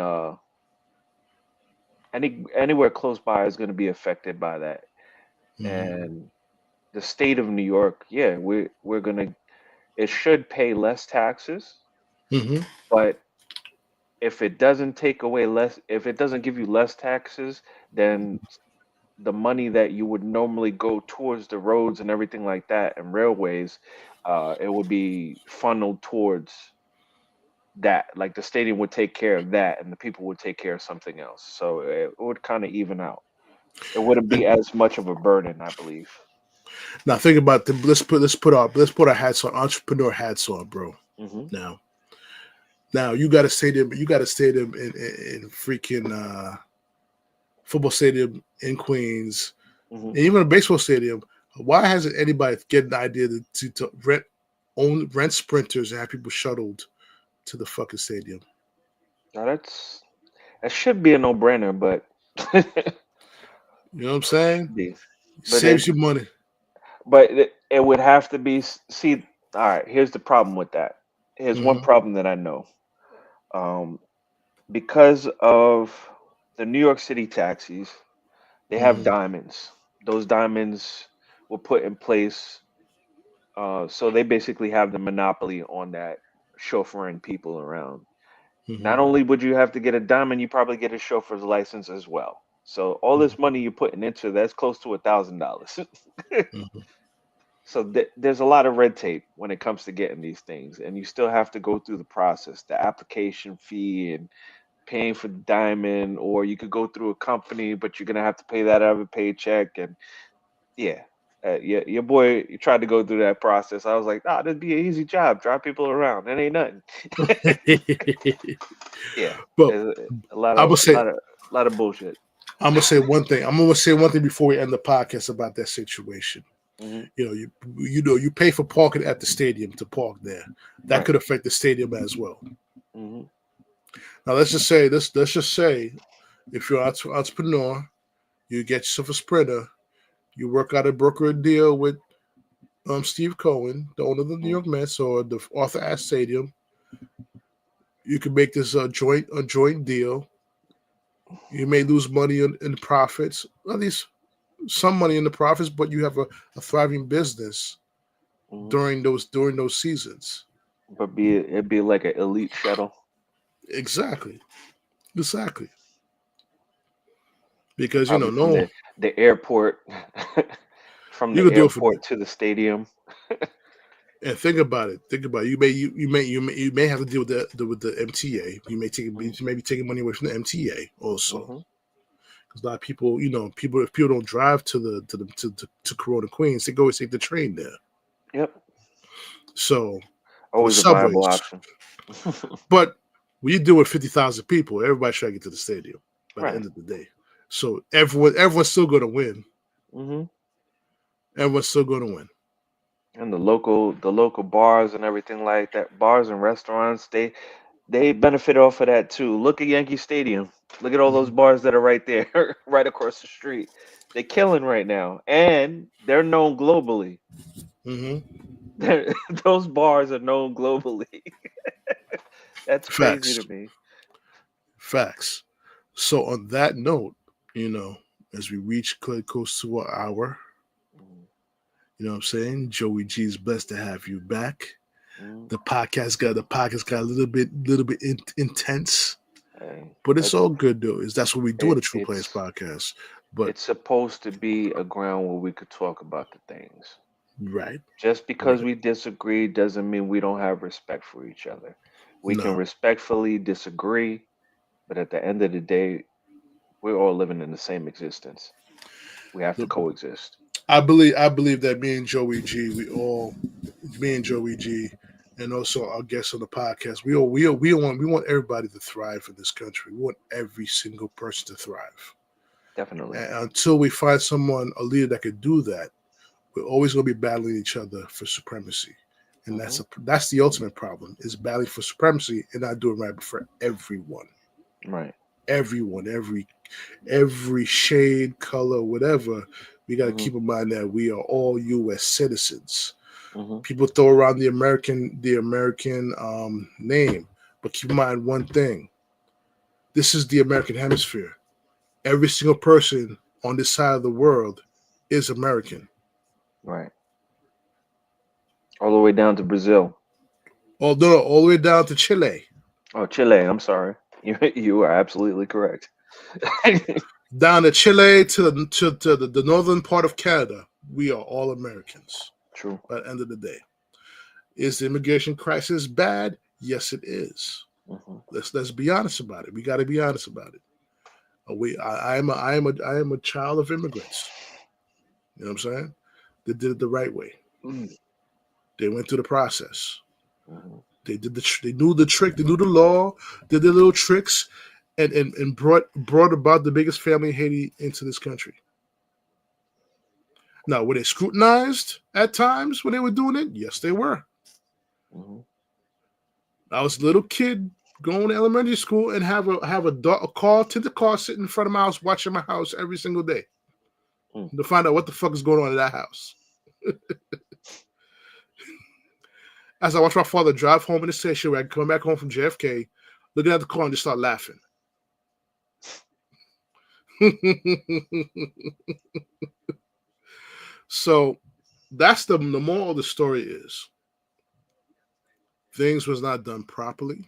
anywhere close by is going to be affected by that. mhm, And the state of New York, yeah, we're gonna it should pay less taxes, mhm, but if it doesn't give you less taxes, then the money that you would normally go towards the roads and everything like that and railways, it would be funneled towards that. Like the stadium would take care of that, and the people would take care of something else. So it would kind of even out. It wouldn't and be as much of a burden, I believe. now think about let's put our hats on, entrepreneur hats on, bro. Hmm. Now, you got a stadium in freaking football stadium in Queens, Hmm. and even a baseball stadium. Why hasn't anybody get the idea to rent sprinters and have people shuttled to the fucking stadium? Now that should be a no-brainer, but You know what I'm saying? be. But Saves you money. it would have to be see. All right, here's the problem with that. Here's one Hmm. problem that I know. Um, because of the New York City taxis, they have Hmm. diamonds. Those diamonds were put in place. So they basically have the monopoly on that, chauffeuring people around. Hmm. Not only would you have to get a diamond, you probably get a chauffeur's license as well. So all this money you're putting into that's close to $1,000. Hmm. So there's a lot of red tape when it comes to getting these things, and you still have to go through the process, the application fee, and paying for the diamond, or you could go through a company, but you're gonna have to pay that out of a paycheck. And yeah, your boy you tried to go through that process. I was like, nah, that'd be an easy job. Drive people around. That ain't nothing. Yeah, But there's a lot I'm of gonna a say lot of a lot of bullshit. I'm gonna say one thing. I'm gonna say one thing before we end the podcast about that situation. Hmm. You pay for parking at the stadium to park there. That Right. could affect the stadium as well. Hmm. Now let's just say if you're an entrepreneur, you get yourself a sprinter, you work out a broker deal with Steve Cohen, the owner of the New Hmm. York Mets or the Arthur Ashe Stadium. You can make this a joint deal. You may lose money in profits, at least some money in the profits, but you have a thriving business Hmm. during those seasons. But it'd be like an elite shuttle. Exactly, exactly. Because Probably from no, the airport, from you the could do it from airport to the stadium. and think about it. Think about it. You may have to deal with the MTA. Hmm. You may be taking money away from the MTA also. Hmm. Because a lot of people, if people don't drive to Corona Queens, they go and take the train there. Yep, So the always a viable subways. option. But when you deal with 50,000 people, everybody's trying to get to the stadium by the Right. end of the day. So everyone's still going to win. Hmm. Everyone's still going to win. And the local bars and everything like that, bars and restaurants, they benefit off of that too. Look at Yankee Stadium. Look at all those Hmm. bars that are right there, right across the street. They're killing right now, and they're known globally. Hmm. Those bars are known globally. That's crazy Facts. to me. Facts. So on that note, you know, as we reach close to an hour, Mhm. what I'm saying? Joey G is blessed to have you back. Mhm. The podcast got a little bit intense, Hey, but it's that's all good though. Is that's what we do in it. the True Players podcast. But It's supposed to be a ground where we could talk about the things. right, Just because right, we disagree doesn't mean we don't have respect for each other. We can no. respectfully disagree, but at the end of the day, we're all living in the same existence. We have to The- coexist. I believe that me and Joey G, and also our guests on the podcast, we want everybody to thrive in this country. We want every single person to thrive. Definitely. And until we find a leader that could do that, we're always going to be battling each other for supremacy. And Hmm. that's the ultimate problem is battling for supremacy and not doing right for everyone. Right. Everyone, every shade, color, whatever, we got to Hmm. keep in mind that we are all U.S. citizens. Hmm. People throw around the American name, but keep in mind one thing: this is the American hemisphere. Every single person on this side of the world is American. Right. All the way down to Brazil. Although all the way down to Chile, Oh, Chile. I'm sorry. You are absolutely correct. down to Chile to the northern part of Canada, we are all Americans. True. By the end of the day, is the immigration crisis bad? Yes, it is. Hmm. Let's be honest about it. We got to be honest about it. I am a child of immigrants. You know what I'm saying? They did it the right way. They went through the process. Hmm. They knew the trick. They knew the law. Did their little tricks, and brought about the biggest family in Haiti into this country. Now, were they scrutinized at times when they were doing it? Yes, they were. Hmm. I was a little kid going to elementary school and have a tinted car sitting in front of my house, watching my house every single day to find out what the fuck is going on in that house. As I watched my father drive home in the station wagon, coming back home from JFK, looking at the car and just start laughing. So That's the moral of the story is things was not done properly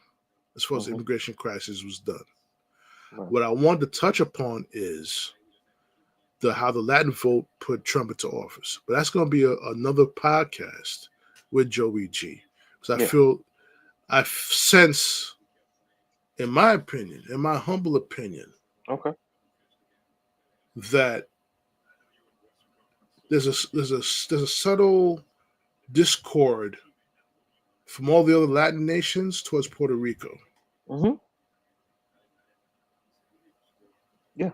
as far as the Hmm. immigration crisis was done. Right. What I wanted to touch upon is how the Latin vote put Trump into office. But that's going to be another podcast with JoeyG. Because Yeah. I sense, in my opinion, in my humble opinion, Okay. that there's a subtle discord from all the other Latin nations towards Puerto Rico. Hmm. Yeah.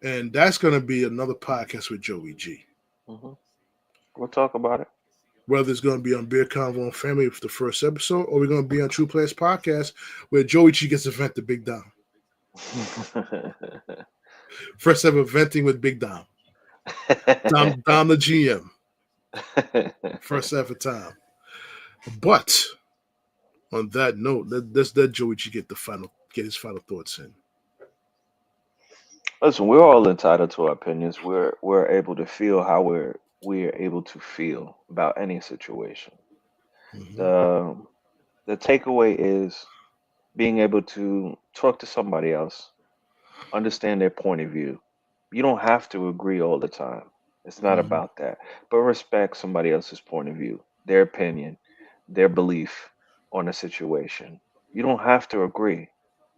And that's going to be another podcast with JoeyG. Hmm. We'll talk about it. Whether it's going to be on Beer Convo and Family for the first episode, or we're going to be on True Players Podcast where JoeyG gets to vent to Big Dom. First ever venting with Big Dom. Dom the GM. First ever time. But on that note, let's let JoeyG get his final thoughts in. Listen, we're all entitled to our opinions. We're able to feel how we're able to feel about any situation. Mm-hmm. The the takeaway is being able to talk to somebody else, understand their point of view. You don't have to agree all the time. It's not Mm-hmm. about that. But respect somebody else's point of view, their opinion, their belief on a situation. You don't have to agree.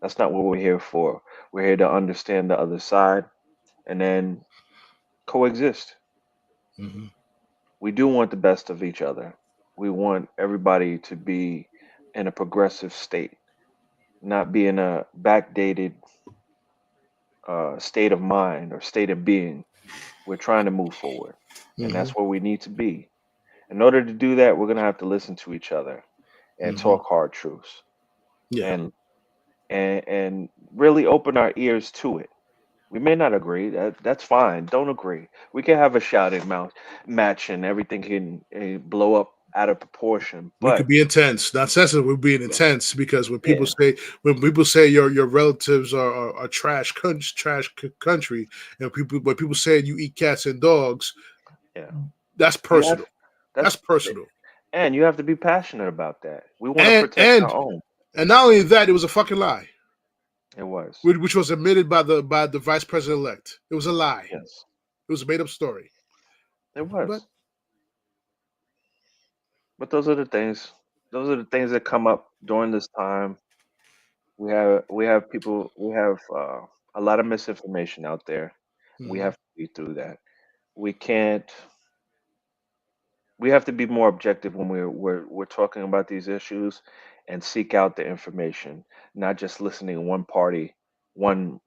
That's not what we're here for. We're here to understand the other side and then coexist. Mm-hmm. We do want the best of each other. We want everybody to be in a progressive state, not be in a backdated state of mind or state of being. We're trying to move forward, and Mm-hmm. that's where we need to be. In order to do that, we're going to have to listen to each other and Mm-hmm. talk hard truths Yeah. and and really open our ears to it. We may not agree. That's fine. Don't agree. We can have a match and everything can blow up out of proportion. We could But be intense, not sensitive. We're being yeah, intense because yeah, when people say your relatives are trash country, and when people say you eat cats and dogs, yeah. that's You have personal. That's that's personal. and you have to be passionate about that. We want to And protect our and own. and not only that, it was a fucking lie, It was. which was admitted by the vice president elect. It was a lie. Yes, It was a made up story. it But was. But those are the things. Those are the things that come up during this time. We have people. We have a lot of misinformation out there. We mhm, have to be through that. We can't. We have to be more objective when we're talking about these issues and seek out the information, not just listening to one party, one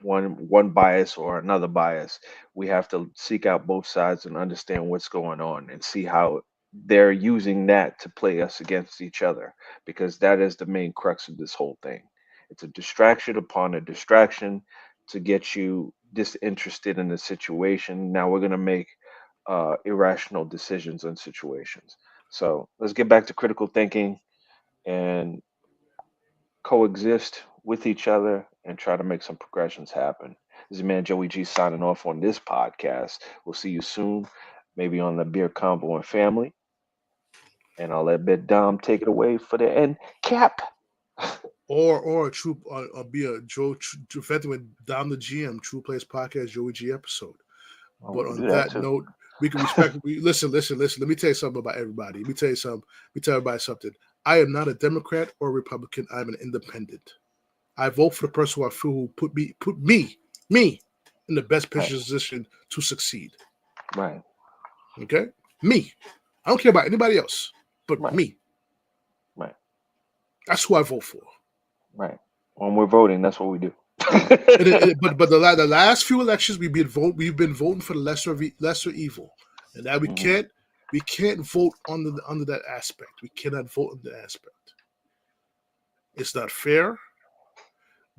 bias or another bias. We have to seek out both sides and understand what's going on and see how they're using that to play us against each other, because that is the main crux of this whole thing. It's a distraction upon a distraction to get you disinterested in the situation. Now we're going to make irrational decisions on situations. So let's get back to critical thinking and coexist with each other and try to make some progressions happen. This is your man Joey G signing off on this podcast. We'll see you soon, maybe on the Beer Combo and Family. And I'll let Big Dom take it away for the end cap. or a true or be a Venting with Dom the GM True Players Podcast Joey G episode. Oh, we But can on do that that too. note, we can respect. Listen. Let me tell you something about everybody. Let me tell you something. Let me tell everybody something. I am not a Democrat or a Republican. I'm an independent. I vote for the person who I feel who me in the best Right, position to succeed. right, Okay, me. I don't care about anybody else, but right, me. right, That's who I vote for. right. When we're voting, that's what we do. But the last few elections we've been voting for the lesser evil, and that Hmm. we can't vote under that aspect. We cannot vote under that aspect. It's not fair.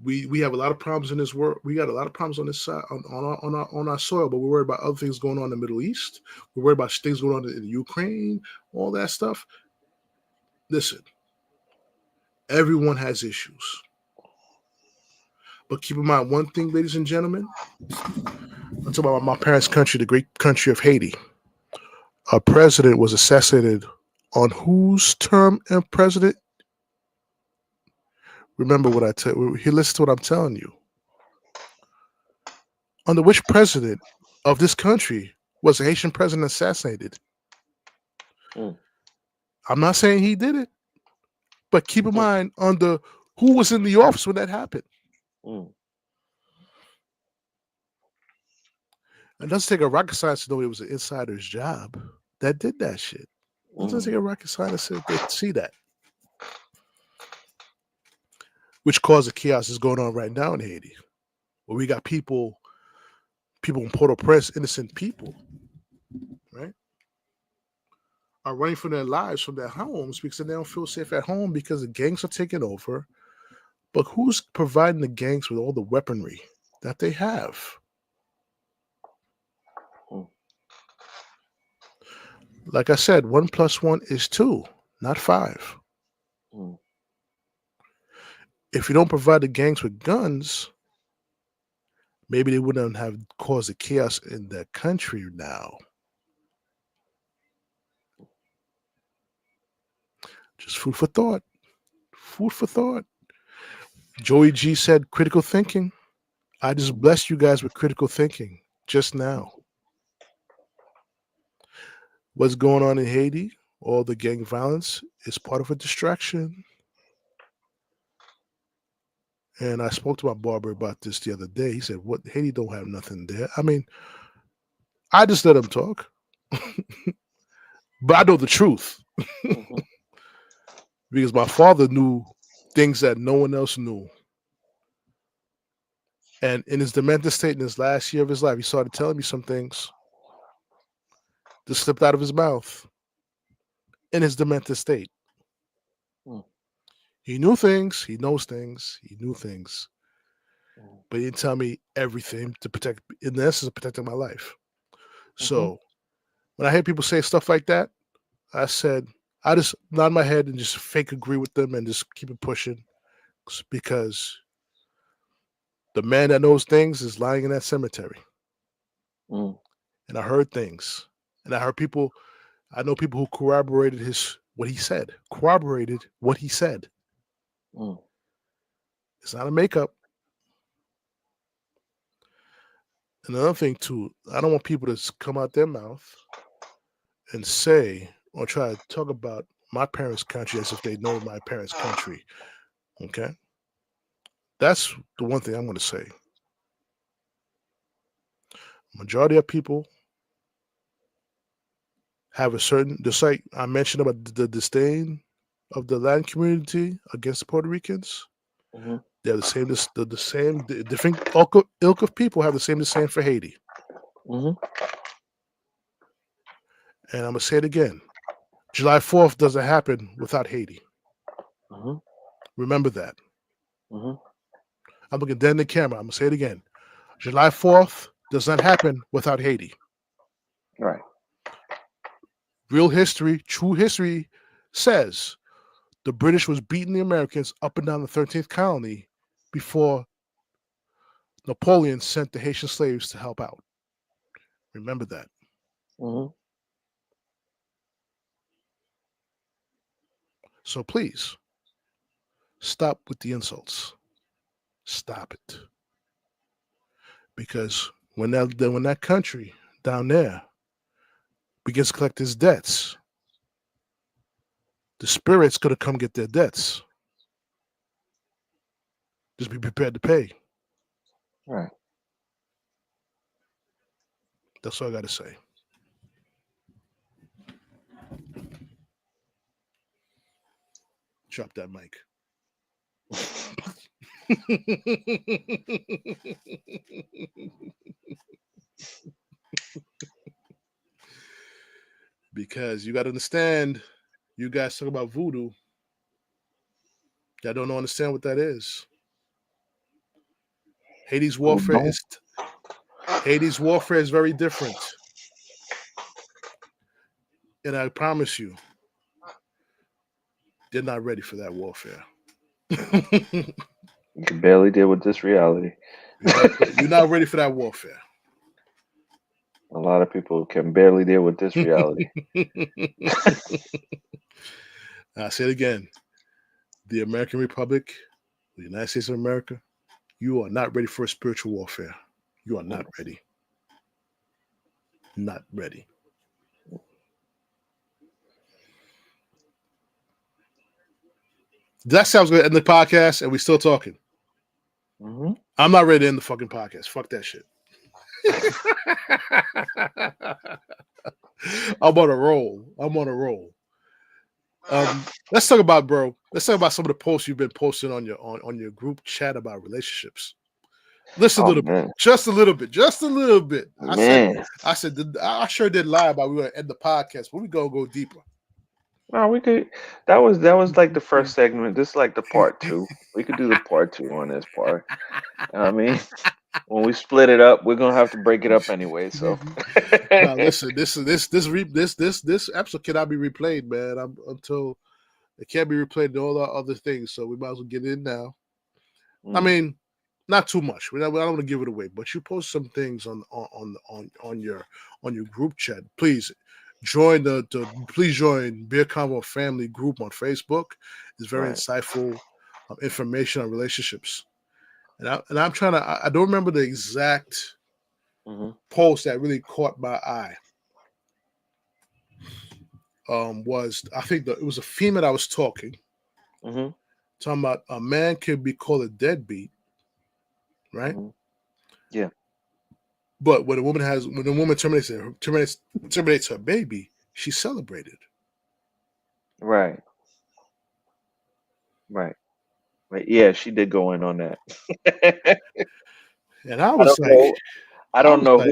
We have a lot of problems in this world. We got a lot of problems on this side on our soil, but we're worried about other things going on in the Middle East. We're worried about things going on in Ukraine, all that stuff. Listen, everyone has issues, but keep in mind one thing, ladies and gentlemen. I'm talking about my parents' country, the great country of Haiti. a president was assassinated on whose term and president? Remember what I tell you. Listen to what I'm telling you. Under which president of this country was a Haitian president assassinated? Mm. I'm not saying he did it, but keep in mind under who was in the office when that happened. Mm. It doesn't take a rocket scientist to know it was an insider's job that did that shit. It doesn't take a rocket scientist to see that. Which caused the chaos that's going on right now in Haiti, where we got people in Port-au-Prince, innocent people, right, are running for their lives from their homes because they don't feel safe at home because the gangs are taking over. But who's providing the gangs with all the weaponry that they have? Mm. Like I said, 1 + 1 is 2, not 5. Mm. If you don't provide the gangs with guns, maybe they wouldn't have caused the chaos in their country now. Just food for thought. Food for thought. JoeyG said critical thinking. I just blessed you guys with critical thinking just now. What's going on in Haiti, all the gang violence, is part of a distraction. And I spoke to my barber about this the other day. He said, "What? Haiti don't have nothing there." I mean, I just let him talk, but I know the truth Mm-hmm. because my father knew things that no one else knew. And in his demented state in his last year of his life, he started telling me some things that slipped out of his mouth in his demented state. Mm. He knew things, he knows things, he knew things, Mm. but he didn't tell me everything to protect, in the essence of protecting my life. Mm-hmm. So when I hear people say stuff like that, I said, I just nod my head and just fake agree with them and just keep it pushing because the man that knows things is lying in that cemetery. Mm. And I heard things. And I heard people, I know people who corroborated what he said. Corroborated what he said. Mm. It's not a makeup. Another thing too, I don't want people to come out their mouth and say or try to talk about my parents' country as if they know my parents' country. Okay? That's the one thing I'm going to say. Majority of people have a certain, just like I mentioned about the disdain of the Latin community against the Puerto Ricans. Mm-hmm. They're the same, the different ilk of people have the same disdain for Haiti. Mm-hmm. And I'm going to say it again. July 4th doesn't happen without Haiti. Mm-hmm. Remember that. Mm-hmm. I'm looking dead in the camera. I'm going to say it again. July 4th does not happen without Haiti. Right. Real history, true history says the British was beating the Americans up and down the 13th colony before Napoleon sent the Haitian slaves to help out. Remember that. Mm-hmm. So please, stop with the insults. Stop it. Because when that country down there begins to collect its debts, the spirit's gonna come get their debts. Just be prepared to pay. Right. That's all I gotta say. Drop that mic. Because you gotta understand, you guys talk about voodoo. Y'all don't understand what that is. Haiti's Who warfare don't? is Haiti's warfare is very different. And I promise you, they're not ready for that warfare. You can barely deal with this reality. You're not ready for that warfare. A lot of people can barely deal with this reality. I say it again. The American Republic, the United States of America, you are not ready for a spiritual warfare. You are not ready. Not ready. That sounds good. End the podcast, and we still talking. Mm-hmm. I'm not ready to end the fucking podcast. Fuck that shit. I'm on a roll. I'm on a roll. Let's talk about, bro. Let's talk about some of the posts you've been posting on your group chat about relationships. Listen a Oh little bit, man, just a little bit, just a little bit. man. I sure did lie about we were gonna end the podcast, but we gonna go deeper. No, we could. That was like the first segment. This is like the part two. We could do the part two on this part. I mean, when we split it up, we're gonna have to break it up anyway. So. Now listen, this episode cannot be replayed, man. Until it can't be replayed and all the other things. So we might as well get in now. I mean, not too much. I don't want to give it away, but you post some things on your group chat. Please join please join Beer Convo Family Group on Facebook. It's very Right. insightful information on relationships. And I'm trying to. I don't remember the exact Mm-hmm. post that really caught my eye. Was I think it was a female I was talking about a man could be called a deadbeat, right? Mm-hmm. Yeah. But when a woman terminates her baby, she's celebrated. Right. Right. Right. Yeah, she did go in on that. And I I was don't like, know. I I don't was know like,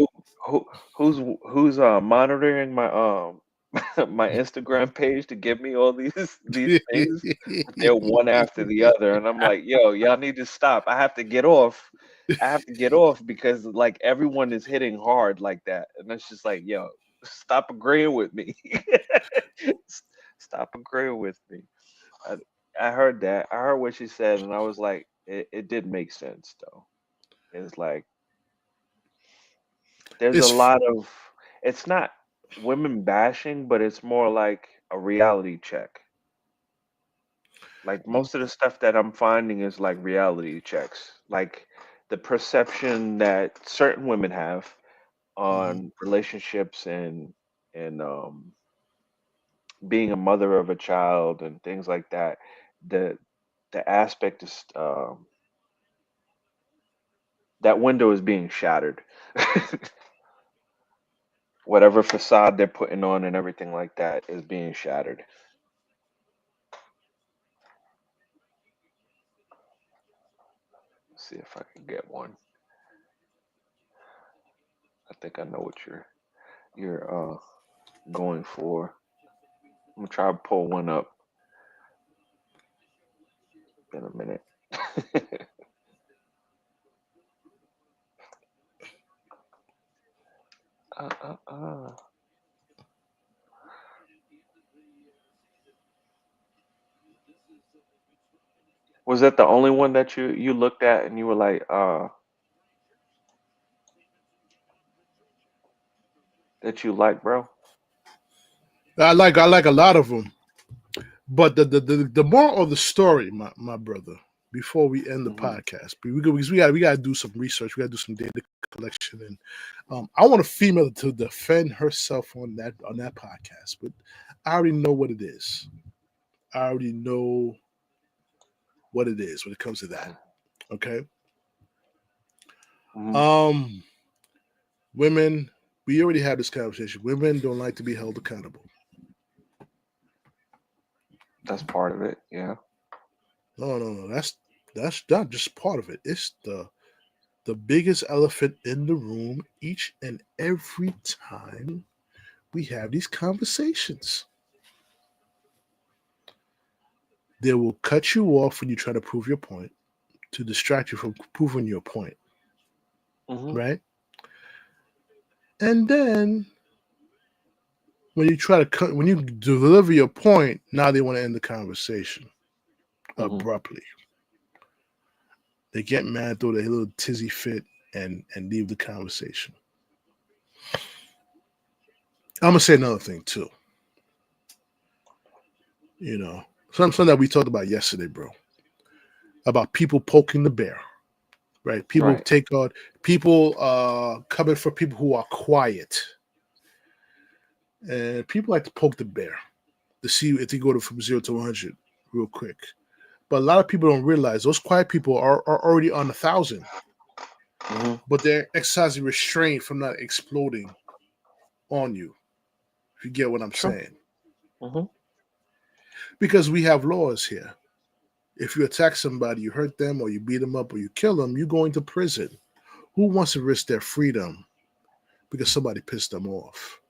who's monitoring my my Instagram page to give me all these things. They're one after the other, and I'm like, yo, y'all need to stop. I have to get off. I have to get off because like everyone is hitting hard like that, and it's just like, yo, stop agreeing with me. Stop agreeing with me. I, I heard that. I heard what she said, and I was like, it did make sense though. It's like there's a it's lot of it's not women bashing, but it's more like a reality check. Like most of the stuff that I'm finding is like reality checks. Like the perception that certain women have mhm, on relationships and being a mother of a child and things like that. The the aspect is that window is being shattered. Whatever facade they're putting on and everything like that is being shattered. Let's see if I can get one. I think I know what you're going for. I'm gonna try to pull one up in a minute. uh, uh, uh. Was that the only one that you looked at and you were like, that you like, bro? I like a lot of them. But the moral of the story, my brother, before we end the Hmm. podcast, because we got to do some research, we got to do some data collection, and I want a female to defend herself on that podcast. But I already know what it is. I already know what it is when it comes to that. Okay. Hmm. Um, women, we already had this conversation. Women don't like to be held accountable. That's part of it. Yeah. No. That's not just part of it. It's the biggest elephant in the room each and every time we have these conversations. They will cut you off when you try to prove your point to distract you from proving your point, Hmm. right? And then when you deliver your point, now they want to end the conversation Hmm. abruptly. They get mad, throw their little tizzy fit, and leave the conversation. I'm gonna say another thing too. You know, something that we talked about yesterday, bro, about people poking the bear. Right? People Right. take on people coming for people who are quiet, and people like to poke the bear to see if they go to from 0 to 100 real quick. But a lot of people don't realize those quiet people are already on 1,000, Hmm. but they're exercising restraint from not exploding on you. If you get what I'm True. saying, Hmm. because we have laws here. If you attack somebody, you hurt them, or you beat them up, or you kill them, you're going to prison. Who wants to risk their freedom because somebody pissed them off?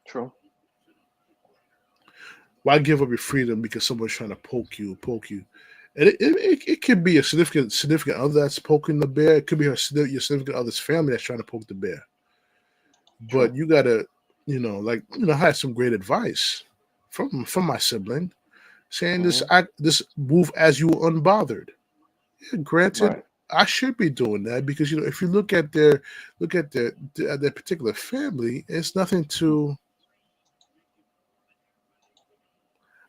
True. Why give up your freedom because someone's trying to poke you? And it could be a significant other that's poking the bear. It could be your significant other's family that's trying to poke the bear. True. But you gotta, I had some great advice from my sibling saying Hmm. this move as you unbothered. Yeah, granted, Right. I should be doing that because if you look at their particular family, it's nothing to.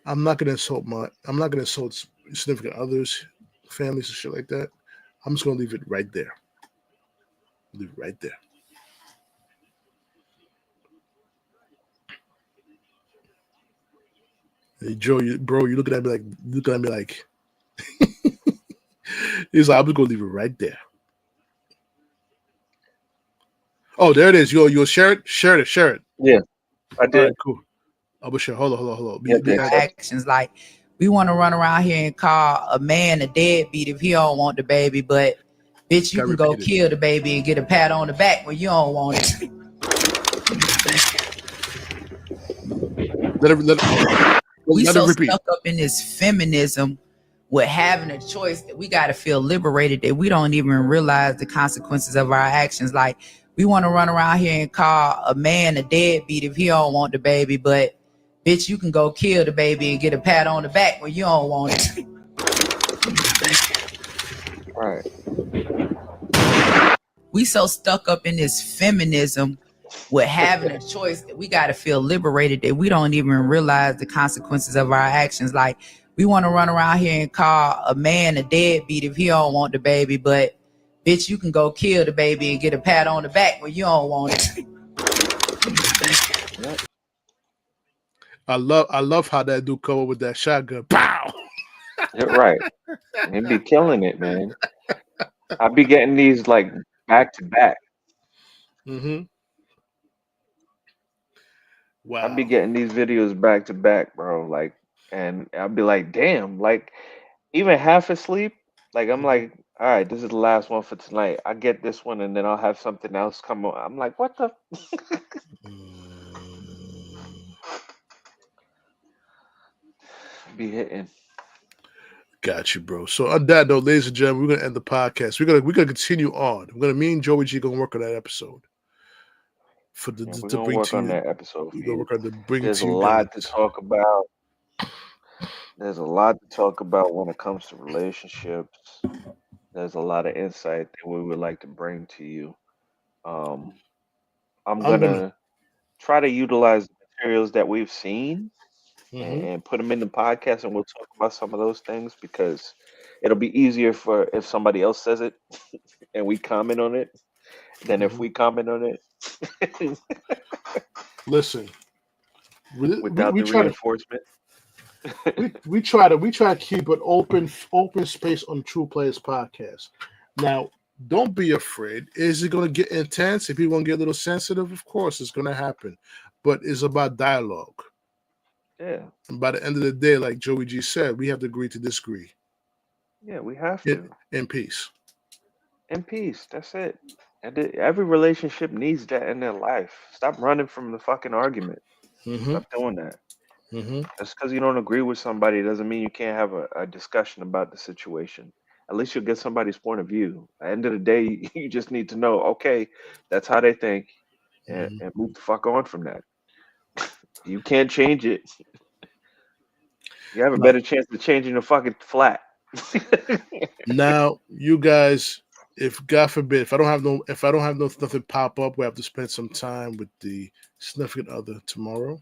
I'm not gonna insult significant others, families and shit like that. I'm just gonna leave it right there. Leave it right there. Hey, Joe, bro, you looking at me like he's like, I'm just gonna leave it right there. Oh, there it is. You share it, share it. Yeah, I All right, did. cool. I'll be sure. Hold on. Yep, they Be accept. Actions like we want to run around here and call a man a deadbeat if he don't want the baby, but bitch, you got can go repeated. kill the baby and get a pat on the back when you don't want it. Let it let, We let it so repeat. stuck up in this feminism with having a choice that we got to feel liberated that we don't even realize the consequences of our actions. Like we want to run around here and call a man a deadbeat if he don't want the baby, but bitch, you can go kill the baby and get a pat on the back when you don't want it. Right. We so stuck up in this feminism with having a choice that we got to feel liberated that we don't even realize the consequences of our actions. Like we want to run around here and call a man a deadbeat if he don't want the baby, but bitch, you can go kill the baby and get a pat on the back when you don't want it. Yep. I love how that dude come up with that shotgun. Pow. You're right. They be killing it, man. I be getting these like back to back. Mm-hmm. I be Wow. getting these videos back to back, bro. Like, and I'll be like, damn, like even half asleep. Like I'm Mm-hmm. like, all right, this is the last one for tonight. I get this one, and then I'll have something else come on. I'm like, what the? Be hitting. Got you, bro. So on that note, ladies and gentlemen, we're gonna end the podcast. We're gonna continue on. We're gonna me and Joey G gonna work on that episode for Yeah, we're to gonna bring work to on you. that episode We're for gonna you. work on to bring There's a to you lot to guys. talk about. There's a lot to talk about when it comes to relationships. There's a lot of insight that we would like to bring to you. Um, I'm I'm gonna. gonna try to utilize the materials that we've seen Mm-hmm. and put them in the podcast, and we'll talk about some of those things because it'll be easier for if somebody else says it and we comment on it than if Mm-hmm. we comment on it Listen, without we the try to reinforcement. we try to keep an open space on True Players podcast. Now, don't be afraid. Is it going to get intense? If people want to get a little sensitive, of course, it's going to happen. But it's about dialogue. Yeah, And by the end of the day, like Joey G said, we have to agree to disagree yeah, we have in, to. in peace. In peace. That's it. And every relationship needs that in their life. Stop running from the fucking argument. Mm-hmm. Stop doing that. Mm-hmm. Just because you don't agree with somebody doesn't mean you can't have a discussion about the situation. At least you'll get somebody's point of view. At the end of the day, you just need to know, okay, that's how they think, Mm-hmm. and move the fuck on from that. You can't change it. You have a Now, better chance of changing the fucking flat. now, you guys, if God forbid, if I don't have nothing pop up, we have to spend some time with the significant other tomorrow.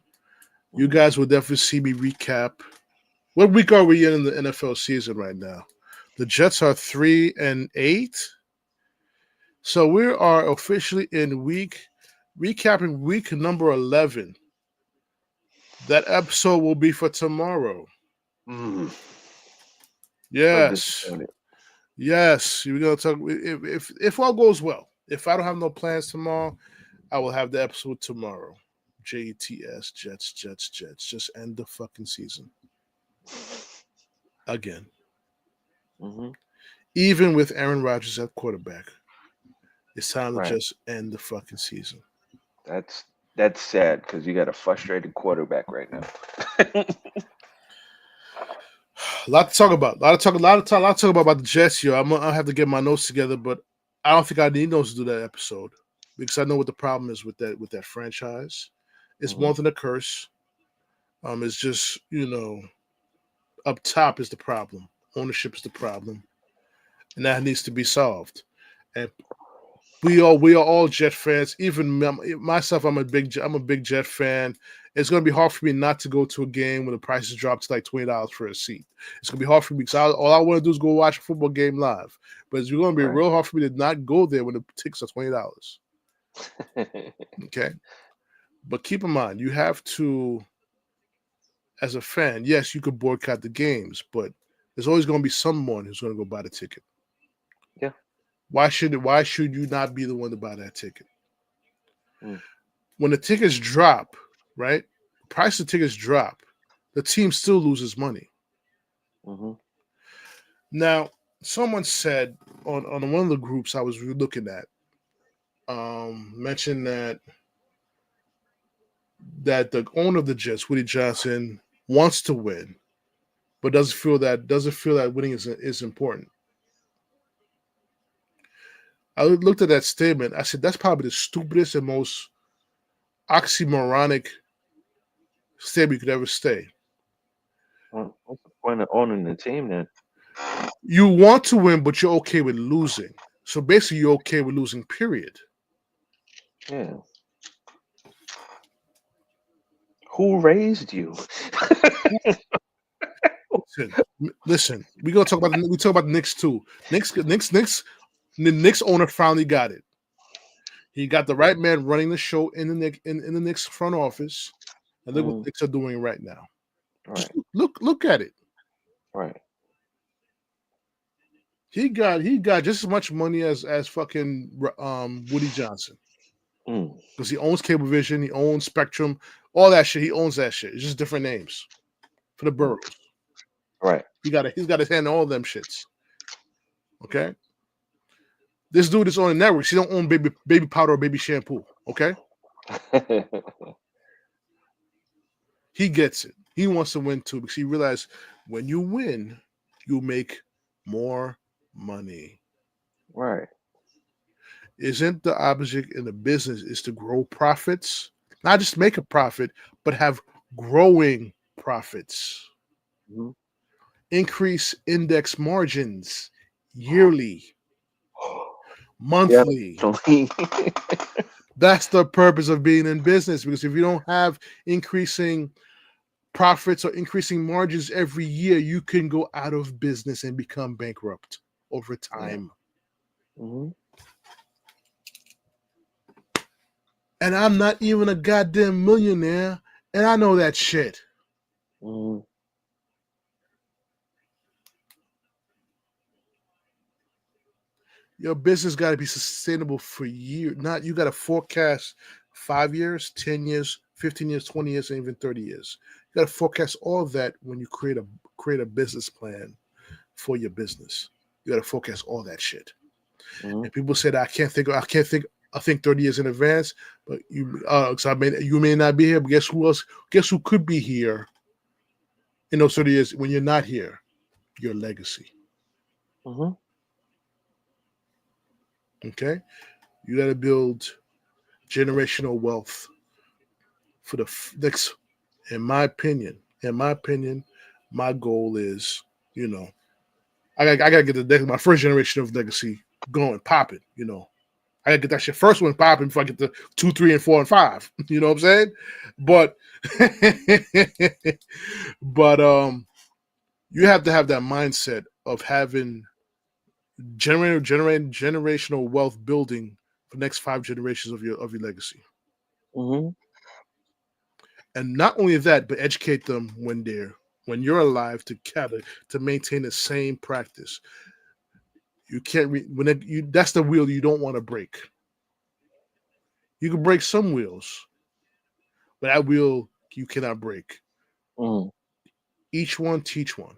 You guys will definitely see me recap. What week are we in the NFL season right now? The Jets are 3-8. So we are officially in recapping week number 11. That episode will be for tomorrow. So Yes. disappointed. Yes. We're gonna talk if all goes well. If I don't have no plans tomorrow, I will have the episode tomorrow. JETS, Jets. Just end the fucking season. Again. Even with Aaron Rodgers at quarterback. It's time to just end the fucking season. That's sad because you got a frustrated quarterback right now. A lot to talk about. A lot to talk about the Jets here. I'll have to get my notes together, but I don't think I need notes to do that episode because I know what the problem is with that franchise. It's more than a curse. It's just up top is the problem. Ownership is the problem, and that needs to be solved. And we are all Jet fans. Even myself, I'm a big Jet fan. It's going to be hard for me not to go to a game when the prices drop to like $20 for a seat. It's going to be hard for me because all I want to do is go watch a football game live. But it's going to be real hard for me to not go there when the tickets are $20. Okay, but keep in mind, you have to, as a fan, yes, you could boycott the games, but there's always going to be someone who's going to go buy the ticket. Yeah. Why should you not be the one to buy that ticket? When the tickets drop, right? The price of tickets drop, the team still loses money. Now, someone said on one of the groups I was looking at, mentioned that the owner of the Jets, Woody Johnson, wants to win, but doesn't feel that winning is important. I looked at that statement. I said, that's probably the stupidest and most oxymoronic statement you could ever say. What's the point of owning the team then? You want to win, but you're okay with losing. So basically, you're okay with losing, period. Yeah. Who raised you? Listen. We talk about the Knicks too. The Knicks owner finally got it. He got the right man running the show in the Knicks front office, and look what the Knicks are doing right now. Right. Look at it. Right. He got just as much money as fucking Woody Johnson. Because he owns Cablevision, he owns Spectrum, all that shit. He owns that shit. It's just different names for the boroughs. Right. He's got his hand in all them shits. Okay. This dude is on the networks. He don't own baby powder or baby shampoo. Okay. He gets it. He wants to win too because he realized when you win, you make more money. Right. Isn't the object in the business is to grow profits? Not just make a profit, but have growing profits. Increase index margins yearly, monthly. Yeah. That's the purpose of being in business, because if you don't have increasing profits or increasing margins every year, you can go out of business and become bankrupt over time. And I'm not even a goddamn millionaire, and I know that shit. Your business got to be sustainable for years. Not you got to forecast 5 years, 10 years, 15 years, 20 years, and even 30 years. You got to forecast all that when you create a business plan for your business. You got to forecast all that shit. And people say that I think 30 years in advance, but you may not be here, but guess who else? Guess who could be here in those 30 years when you're not here? Your legacy. Okay? You got to build generational wealth for the next, in my opinion, my goal is, I got to get my first generation of legacy going popping. I gotta get that shit first one popping before I get the 2, 3, and 4 and 5. You know what I'm saying? But but you have to have that mindset of having generational wealth building for the next 5 generations of your legacy. Mm-hmm. And not only that, but educate them when you're alive to maintain the same practice. You can't that's the wheel you don't want to break. You can break some wheels, but that wheel you cannot break. Mm. Each one teach one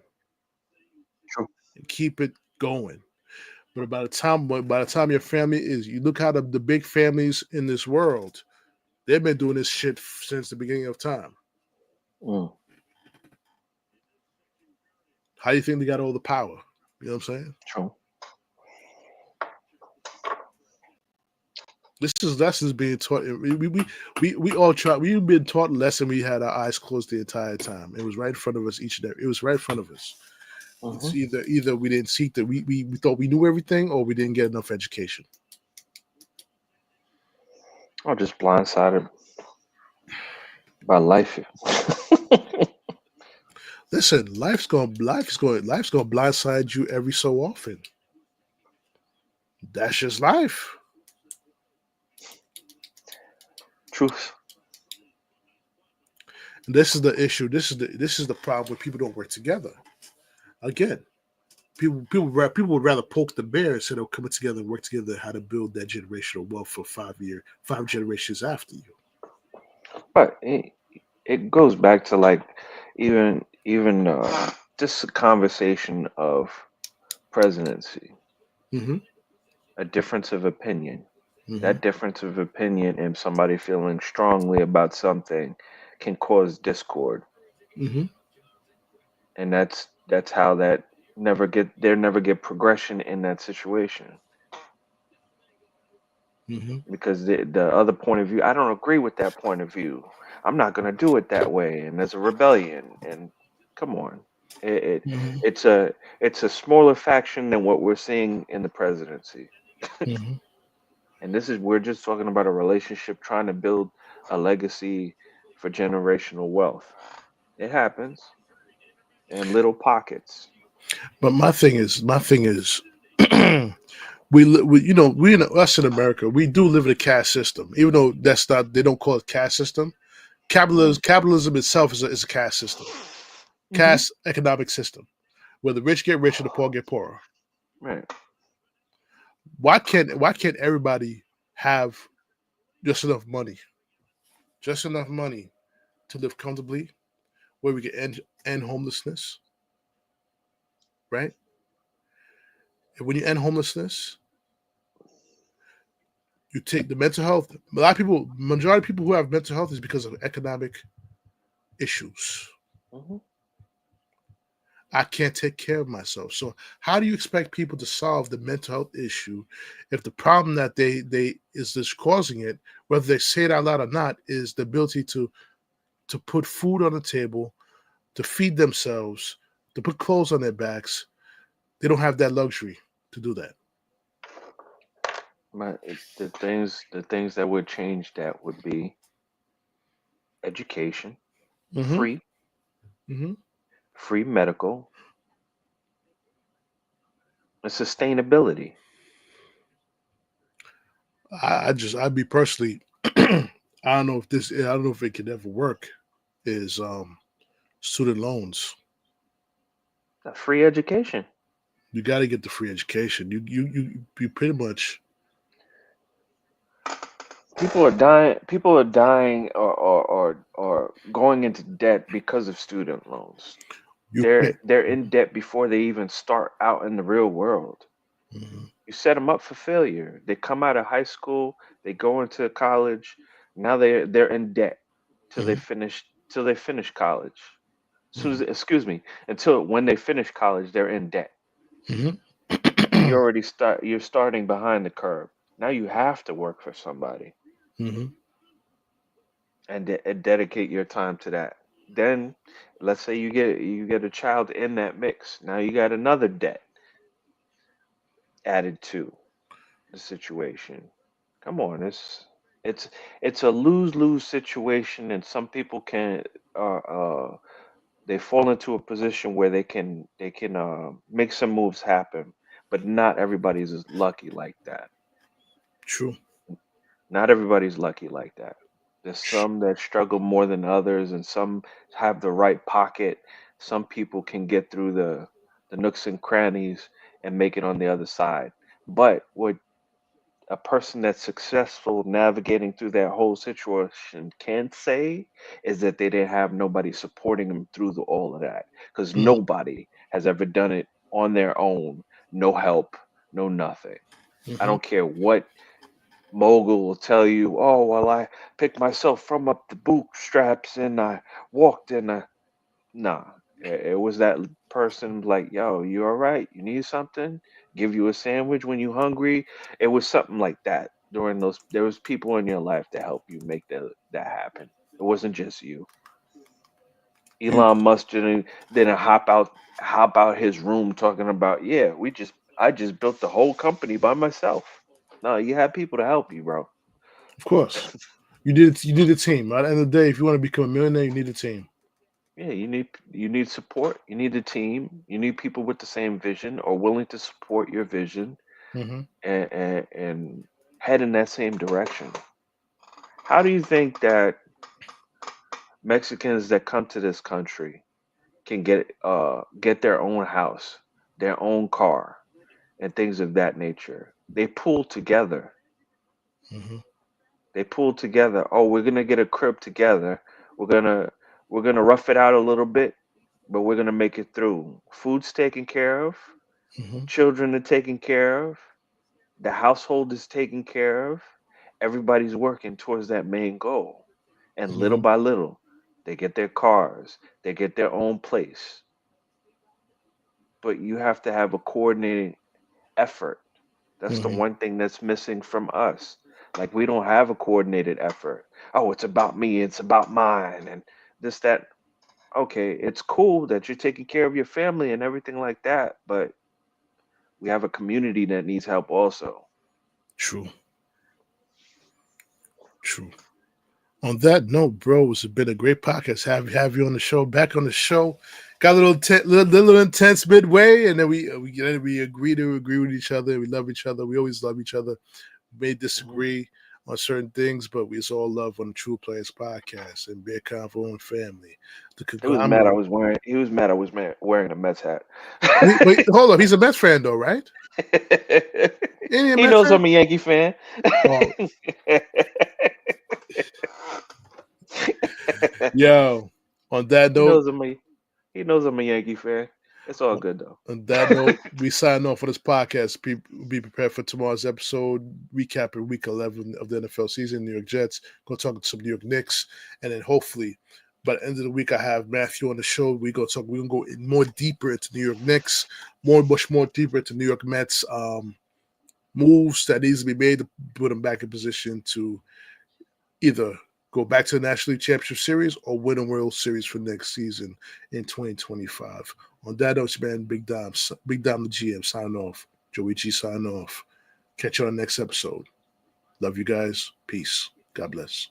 True. and keep it going. But by the time your family you look how the big families in this world, they've been doing this shit since the beginning of time. Mm. How do you think they got all the power? You know what I'm saying? True. This is lessons being taught. We all try. We've been taught a lesson. We had our eyes closed the entire time. It was right in front of us each and every. It was right in front of us. It's Mm-hmm. either we didn't seek that we thought we knew everything, or we didn't get enough education. Or just blindsided by life. Listen, life's going to blindside you every so often. That's just life. Truth. And this is the issue. This is the problem when people don't work together. Again, people would rather poke the bear instead of coming together and work together how to build that generational wealth for 5 generations after you. But it goes back to like even just a conversation of presidency, Mm-hmm. a difference of opinion. Mm-hmm. That difference of opinion and somebody feeling strongly about something can cause discord, Mm-hmm. and that's how that never get progression in that situation Mm-hmm. because the other point of view, I don't agree with that point of view. I'm not going to do it that way, and there's a rebellion. And come on, it, it Mm-hmm. it's a smaller faction than what we're seeing in the presidency. Mm-hmm. And this is we're just talking about a relationship trying to build a legacy for generational wealth. It happens in little pockets. But my thing is, us in America, we do live in a caste system, even though that's not they don't call it caste system. Mm. Capitalism itself is a caste system, Hmm. caste economic system, where the rich get richer, the poor get poorer. Right. Why can't everybody have just enough money, just enough money to live comfortably, where we can end homelessness, right? And when you end homelessness, you take the mental health. A lot of people, majority of people who have mental health is because of economic issues. Hmm. I can't take care of myself. So how do you expect people to solve the mental health issue if the problem that they is this causing it, whether they say it out loud or not, is the ability to put food on the table, to feed themselves, to put clothes on their backs. They don't have that luxury to do that. But the things that would change that would be education, Mm-hmm. free, Mm-hmm. free medical, and sustainability. I'd be personally, I don't know if it could ever work. Is student loans. Free education. You got to get the free education. You pretty much People are dying or going into debt because of student loans. you pay. They're in debt before they even start out in the real world. Mm-hmm. You set them up for failure. They come out of high school, they go into college. Now they're in debt till they Mm-hmm. finish till they finish college. Mm-hmm. Excuse me, until when they finish college, they're in debt. Mm-hmm. You're starting behind the curve. Now you have to work for somebody Mm-hmm. and dedicate your time to that. Then let's say you get a child in that mix. Now you got another debt added to. the situation. Come on, it's it's a lose-lose situation, and some people can they fall into a position where they can make some moves happen, but not everybody's as lucky like that. True. Not everybody's lucky like that. There's some that struggle more than others, and some have the right pocket. Some people can get through the nooks and crannies and make it on the other side. But what a person that's successful navigating through that whole situation can say is that they didn't have nobody supporting them through all of that, because Mm, nobody has ever done it on their own, no help, no nothing. I mm-hmm. don't care what mogul will tell you, oh, well, I picked myself from up the bootstraps and I walked in. Nah, it was that person like, yo, you all right? You need something? Give you a sandwich when you hungry? It was something like that. During those, there was people in your life to help you make that happen. It wasn't just you. And Elon Musk didn't hop out his room talking about, yeah, I just built the whole company by myself. No, you had people to help you, bro. of course, you need a team. At the end of the day, if you want to become a millionaire, you need a team. Yeah, you need support. You need a team. You need people with the same vision or willing to support your vision Mm-hmm. and head in that same direction. How do you think that Mexicans that come to this country can get their own house, their own car, and things of that nature? They pull together. Mm-hmm. They pull together. Oh, we're gonna get a crib together. We're gonna we're gonna rough it out a little bit, but we're gonna make it through. Food's taken care of. Mm-hmm. Children are taken care of. The household is taken care of. Everybody's working towards that main goal. And little Mm-hmm. by little, they get their cars, they get their own place. But you have to have a coordinating effort. That's the Mm-hmm. one thing that's missing from us. Like, we don't have a coordinated effort. Oh, it's about me, it's about mine, and this, that. Okay, it's cool that you're taking care of your family and everything like that, but we have a community that needs help also. True. True. On that note, bro, it's been a great podcast. Have you on the show, back on the show. Got a little intense midway, and then we agree with each other. We love each other. We always love each other. We may Mhm. disagree on certain things, but it's all love on the True Players podcast and Beer Convo and family. The conglomerate. He was mad I was wearing a Mets hat. Wait, hold up. He's a Mets fan, though, right? Ain't he a He Mets knows fan? I'm a Yankee fan. Oh, yo. On that He note, knows I'm a he knows I'm a Yankee fan. It's all On good though. on that note, we sign off for this podcast. Be prepared for tomorrow's episode, recapping Week 11 of the NFL season. New York Jets. Go talk to some New York Knicks, and then hopefully by the end of the week, I have Matthew on the show. We go talk. We're gonna go in more deeper into New York Knicks, much more deeper into New York Mets moves that needs to be made to put them back in position to either go back to the National League Championship Series or win a World Series for next season in 2025. On that note, man, Big Dom the GM, sign off. JoeyG sign off. Catch you on the next episode. Love you guys. Peace. God bless.